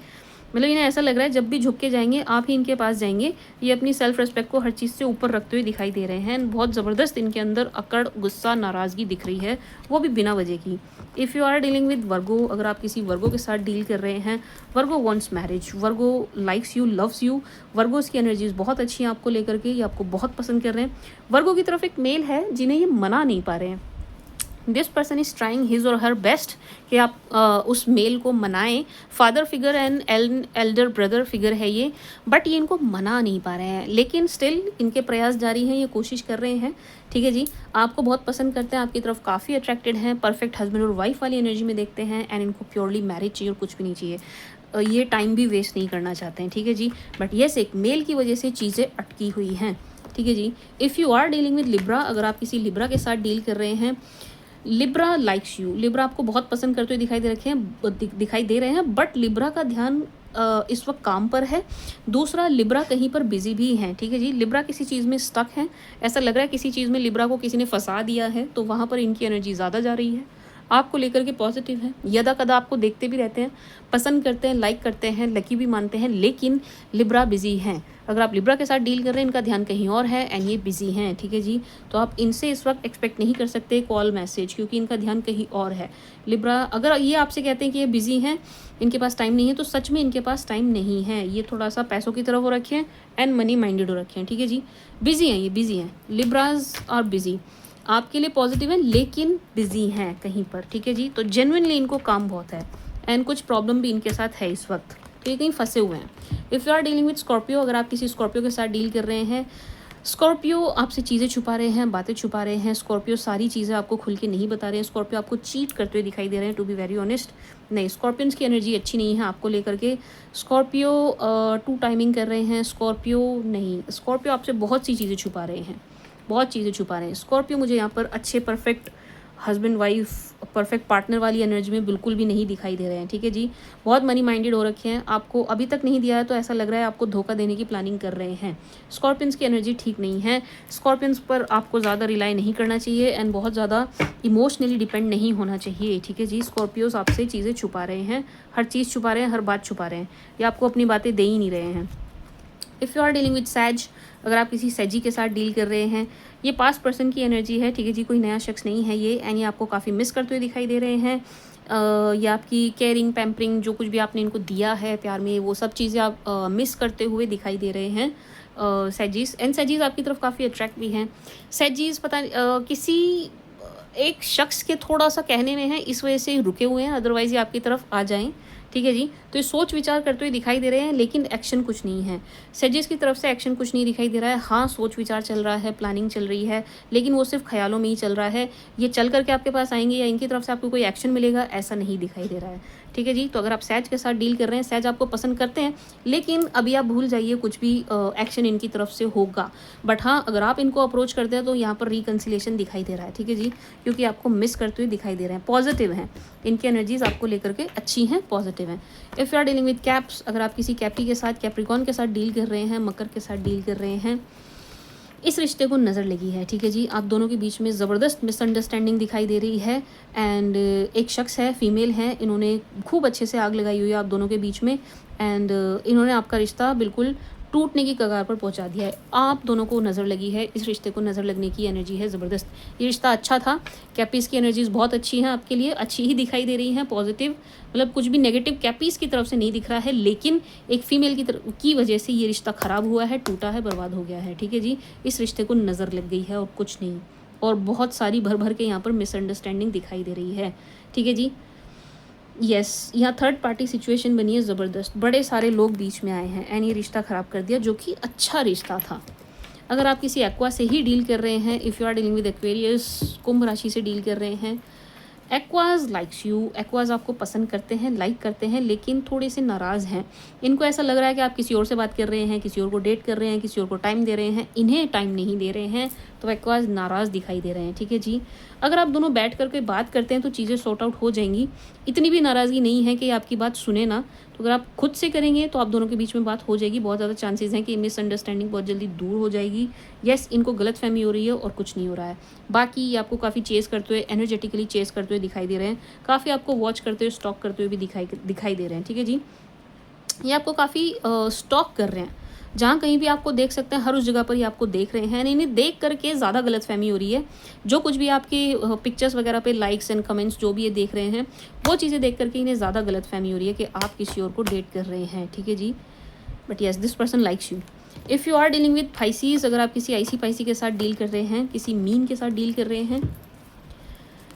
मतलब इन्हें ऐसा लग रहा है जब भी झुक के जाएंगे आप ही इनके पास जाएंगे, ये अपनी सेल्फ रिस्पेक्ट को हर चीज़ से ऊपर रखते हुए दिखाई दे रहे हैं, बहुत ज़बरदस्त इनके अंदर अकड़, गुस्सा, नाराज़गी दिख रही है, वो भी बिना वजह की। If you are dealing with Virgo, अगर आप किसी वर्गो के साथ डील कर रहे हैं, Virgo wants marriage, Virgo likes you, loves you, Virgos की एनर्जीज बहुत अच्छी हैं आपको लेकर के, ये आपको बहुत पसंद कर रहे हैं। वर्गो की तरफ एक मेल है जिन्हें ये मना नहीं पा रहे हैं, this person is trying his और हर बेस्ट कि आप उस मेल को मनाएं, father figure and Elder brother figure है ये, बट ये इनको मना नहीं पा रहे हैं, लेकिन स्टिल इनके प्रयास जारी हैं, ये कोशिश कर रहे हैं, ठीक है जी। आपको बहुत पसंद करते हैं, आपकी तरफ काफ़ी अट्रैक्टेड हैं, परफेक्ट हस्बैंड और वाइफ वाली एनर्जी में देखते हैं, एंड इनको प्योरली मैरिज चाहिए और कुछ भी नहीं चाहिए, ये टाइम भी वेस्ट नहीं करना चाहते हैं, ठीक है जी। बट येस, एक मेल की वजह से चीज़ें अटकी हुई हैं, ठीक है जी। If you are dealing with Libra, अगर आप किसी लिब्रा के साथ डील कर रहे हैं, लिब्रा लाइक्स यू, लिब्रा आपको बहुत पसंद करते हुए दिखाई दे रहे हैं, बट लिब्रा का ध्यान इस वक्त काम पर है। दूसरा, लिब्रा कहीं पर बिजी भी हैं, ठीक है जी। लिब्रा किसी चीज़ में स्टक है, ऐसा लग रहा है किसी चीज़ में लिब्रा को किसी ने फंसा दिया है, तो वहाँ पर इनकी एनर्जी ज़्यादा जा रही है, आपको लेकर के पॉजिटिव है, यदा कदा आपको देखते भी रहते हैं, पसंद करते हैं, लाइक करते हैं, लकी भी मानते हैं, लेकिन लिब्रा बिजी हैं। अगर आप लिब्रा के साथ डील कर रहे हैं, इनका ध्यान कहीं और है एंड ये बिजी हैं, ठीक है जी। तो आप इनसे इस वक्त एक्सपेक्ट नहीं कर सकते कॉल मैसेज, क्योंकि इनका ध्यान कहीं और है। लिब्रा, अगर ये आपसे कहते हैं कि ये बिजी हैं, इनके पास टाइम नहीं है, तो सच में इनके पास टाइम नहीं है, ये थोड़ा सा पैसों की तरफ हो रखे हैं एंड मनी माइंडेड हो रखे हैं, ठीक है जी। बिजी हैं, ये बिजी हैं, लिब्राज आर बिजी, आपके लिए पॉजिटिव है लेकिन बिजी हैं कहीं पर, ठीक है जी। तो जेन्युइनली इनको काम बहुत है एंड कुछ प्रॉब्लम भी इनके साथ है इस वक्त, तो ये कहीं फंसे हुए हैं। If you are dealing with Scorpio, अगर आप किसी स्कॉर्पियो के साथ डील कर रहे हैं, स्कॉर्पियो आपसे चीज़ें छुपा रहे हैं, बातें छुपा रहे हैं। स्कॉर्पियो सारी चीज़ें आपको खुल के नहीं बता रहे हैं। स्कॉर्पियो आपको चीट करते हुए दिखाई दे रहे हैं, टू बी वेरी ऑनेस्ट। नहीं, स्कॉर्पियंस की एनर्जी अच्छी नहीं है आपको लेकर के। स्कॉर्पियो टू टाइमिंग कर रहे हैं। स्कॉर्पियो नहीं, स्कॉर्पियो आपसे बहुत सी चीज़ें छुपा रहे हैं, बहुत चीज़ें छुपा रहे हैं। स्कॉर्पियो मुझे यहाँ पर अच्छे perfect husband wife, perfect partner वाली एनर्जी में बिल्कुल भी नहीं दिखाई दे रहे हैं, ठीक है जी। बहुत मनी माइंडेड हो रखे हैं, आपको अभी तक नहीं दिया है तो ऐसा लग रहा है आपको धोखा देने की प्लानिंग कर रहे हैं। स्कॉर्पियंस की एनर्जी ठीक नहीं है। स्कॉर्पियंस पर आपको ज़्यादा रिलाई नहीं करना चाहिए एंड बहुत ज़्यादा इमोशनली डिपेंड नहीं होना चाहिए, ठीक है जी। स्कॉर्पियोज आपसे चीज़ें छुपा रहे हैं, हर चीज़ छुपा रहे हैं, हर बात छुपा रहे हैं, या आपको अपनी बातें दे ही नहीं रहे हैं। If you are dealing with Sag, अगर आप किसी सैजी के साथ डील कर रहे हैं, ये पास्ट पर्सन की एनर्जी है, ठीक है जी। कोई नया शख्स नहीं है ये, एंड ये आपको काफ़ी मिस करते हुए दिखाई दे रहे हैं। या आपकी केयरिंग, पैम्परिंग, जो कुछ भी आपने इनको दिया है प्यार में, वो सब चीज़ें आप मिस करते हुए दिखाई दे रहे हैं सैजीज। एंड सैजीज आपकी तरफ काफ़ी अट्रैक्ट भी हैं। सैजीज पता किसी एक शख्स के थोड़ा सा कहने में है, इस वजह से रुके हुए हैं, अदरवाइज ये आपकी तरफ आ जाएं, ठीक है जी। तो ये सोच विचार करते हुए दिखाई दे रहे हैं, लेकिन एक्शन कुछ नहीं है। सजेस की तरफ से एक्शन कुछ नहीं दिखाई दे रहा है। हाँ, सोच विचार चल रहा है, प्लानिंग चल रही है, लेकिन वो सिर्फ ख्यालों में ही चल रहा है। ये चल करके आपके पास आएंगे या इनकी तरफ से आपको कोई एक्शन मिलेगा, ऐसा नहीं दिखाई दे रहा है, ठीक है जी। तो अगर आप सैज के साथ डील कर रहे हैं, सैज आपको पसंद करते हैं, लेकिन अभी आप भूल जाइए कुछ भी एक्शन इनकी तरफ से होगा। बट हाँ, अगर आप इनको अप्रोच करते हैं तो यहाँ पर रिकन्सिलेशन दिखाई दे रहा है, ठीक है जी, क्योंकि आपको मिस करते हुए दिखाई दे रहे हैं। पॉजिटिव हैं, इनकी एनर्जीज आपको लेकर के अच्छी हैं, पॉजिटिव हैं। If you are dealing with caps, अगर आप किसी कैप्री के साथ, कैप्रिकॉन के साथ डील कर रहे हैं, मकर के साथ डील कर रहे हैं, इस रिश्ते को नज़र लगी है, ठीक है जी। आप दोनों के बीच में ज़बरदस्त मिसअंडरस्टैंडिंग दिखाई दे रही है। एंड एक शख्स है, फीमेल है, इन्होंने खूब अच्छे से आग लगाई हुई है आप दोनों के बीच में। एंड इन्होंने आपका रिश्ता बिल्कुल टूटने की कगार पर पहुंचा दिया है। आप दोनों को नज़र लगी है, इस रिश्ते को नज़र लगने की एनर्जी है ज़बरदस्त। ये रिश्ता अच्छा था। कैपीज़ की एनर्जीज बहुत अच्छी हैं आपके लिए, अच्छी ही दिखाई दे रही हैं, पॉजिटिव, मतलब कुछ भी नेगेटिव कैपीज़ की तरफ से नहीं दिख रहा है, लेकिन एक फीमेल की वजह से ये रिश्ता ख़राब हुआ है, टूटा है, बर्बाद हो गया है, ठीक है जी। इस रिश्ते को नज़र लग गई है और कुछ नहीं, और बहुत सारी भर भर के यहाँ पर मिसअंडरस्टैंडिंग दिखाई दे रही है, ठीक है जी। यस, यहाँ थर्ड पार्टी सिचुएशन बनी है ज़बरदस्त, बड़े सारे लोग बीच में आए हैं एंड ये रिश्ता ख़राब कर दिया, जो कि अच्छा रिश्ता था। अगर आप किसी एक्वा से ही डील कर रहे हैं, if you are dealing with Aquarius, कुंभ राशि से डील कर रहे हैं, एक्वाज लाइक्स यू, एक्वाज आपको पसंद करते हैं, लाइक करते हैं, लेकिन थोड़े से नाराज़ हैं। इनको ऐसा लग रहा है कि आप किसी और से बात कर रहे हैं, किसी और को डेट कर रहे हैं, किसी और को टाइम दे रहे हैं, इन्हें टाइम नहीं दे रहे हैं, तो एक्वाज नाराज़ दिखाई दे रहे हैं, ठीक है जी। अगर आप दोनों बैठ करके बात करते हैं तो चीज़ें सॉर्ट आउट हो जाएंगी। इतनी भी नाराज़गी नहीं है कि आपकी बात सुने ना, तो अगर आप खुद से करेंगे तो आप दोनों के बीच में बात हो जाएगी। बहुत ज़्यादा चांसेस हैं कि मिसअंडरस्टैंडिंग बहुत जल्दी दूर हो जाएगी। येस, इनको गलतफहमी हो रही है और कुछ नहीं हो रहा है। बाकी ये आपको काफ़ी चेस करते हुए, एनर्जेटिकली चेस करते हुए दिखाई दे रहे हैं, काफ़ी आपको वॉच करते हुए, स्टॉक करते हुए भी दिखाई दे रहे हैं, ठीक है जी। ये आपको काफ़ी स्टॉक कर रहे हैं, जहाँ कहीं भी आपको देख सकते हैं, हर उस जगह पर ये आपको देख रहे हैं। इन्हें देख करके ज़्यादा गलतफहमी हो रही है। जो कुछ भी आपकी पिक्चर्स वगैरह पे लाइक्स एंड कमेंट्स जो भी ये देख रहे हैं, वो चीज़ें देख करके इन्हें ज़्यादा गलतफहमी हो रही है कि आप किसी और को डेट कर रहे हैं, ठीक है जी। But yes, this person likes you. If you are dealing with Pisces, अगर आप किसी आईसी पाइसी के साथ डील कर रहे हैं, किसी मीन के साथ डील कर रहे हैं,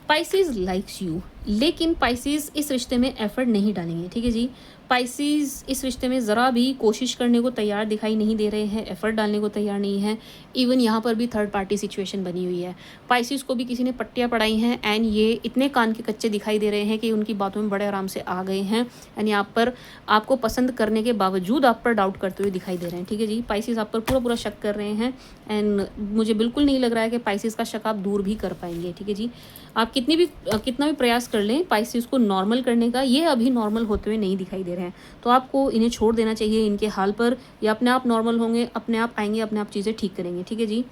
पाइसीज लाइक्स यू, लेकिन पाइसीज इस रिश्ते में एफर्ट नहीं डालेंगे, ठीक है जी। पाइसीज इस रिश्ते में ज़रा भी कोशिश करने को तैयार दिखाई नहीं दे रहे हैं, एफर्ट डालने को तैयार नहीं है। इवन यहाँ पर भी थर्ड पार्टी सिचुएशन बनी हुई है। पाइसीज को भी किसी ने पट्टियाँ पढ़ाई हैं एंड ये इतने कान के कच्चे दिखाई दे रहे हैं कि उनकी बातों में बड़े आराम से आ गए हैं एंड यहाँ पर आपको पसंद करने के बावजूद आप पर डाउट करते हुए दिखाई दे रहे हैं, ठीक है जी। पाइसीज आप पर पूरा शक कर रहे हैं एंड मुझे बिल्कुल नहीं लग रहा है कि पाइसीज का शक आप दूर भी कर पाएंगे, ठीक है जी। आप कितना भी प्रयास कर लें पाइसीज को नॉर्मल करने का, ये अभी नॉर्मल होते हुए नहीं दिखाई दे रहे हैं। तो आपको इन्हें छोड़ देना चाहिए इनके हाल पर, या अपने आप नॉर्मल होंगे, अपने आप आएंगे, अपने आप चीज़ें ठीक करेंगे, ठीक है जी।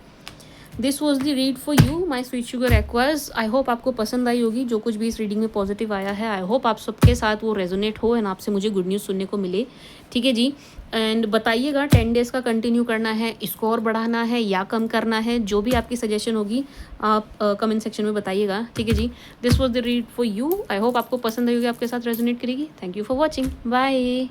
This was the read for you my sweet sugar Aquas. I hope आपको पसंद आई होगी जो कुछ भी इस रीडिंग में पॉजिटिव आया है। आई होप आप सबके साथ वो रेजोनेट हो एंड आपसे मुझे गुड न्यूज़ सुनने को मिले, ठीक है जी। एंड बताइएगा 10 डेज़ का कंटिन्यू करना है, इसको और बढ़ाना है या कम करना है, जो भी आपकी सजेशन होगी आप कमेंट सेक्शन में बताइएगा, ठीक है जी। This was the read for you. I hope आपको पसंद आई होगी, आपके साथ रेजोनेट करेगी। Thank you for watching, bye.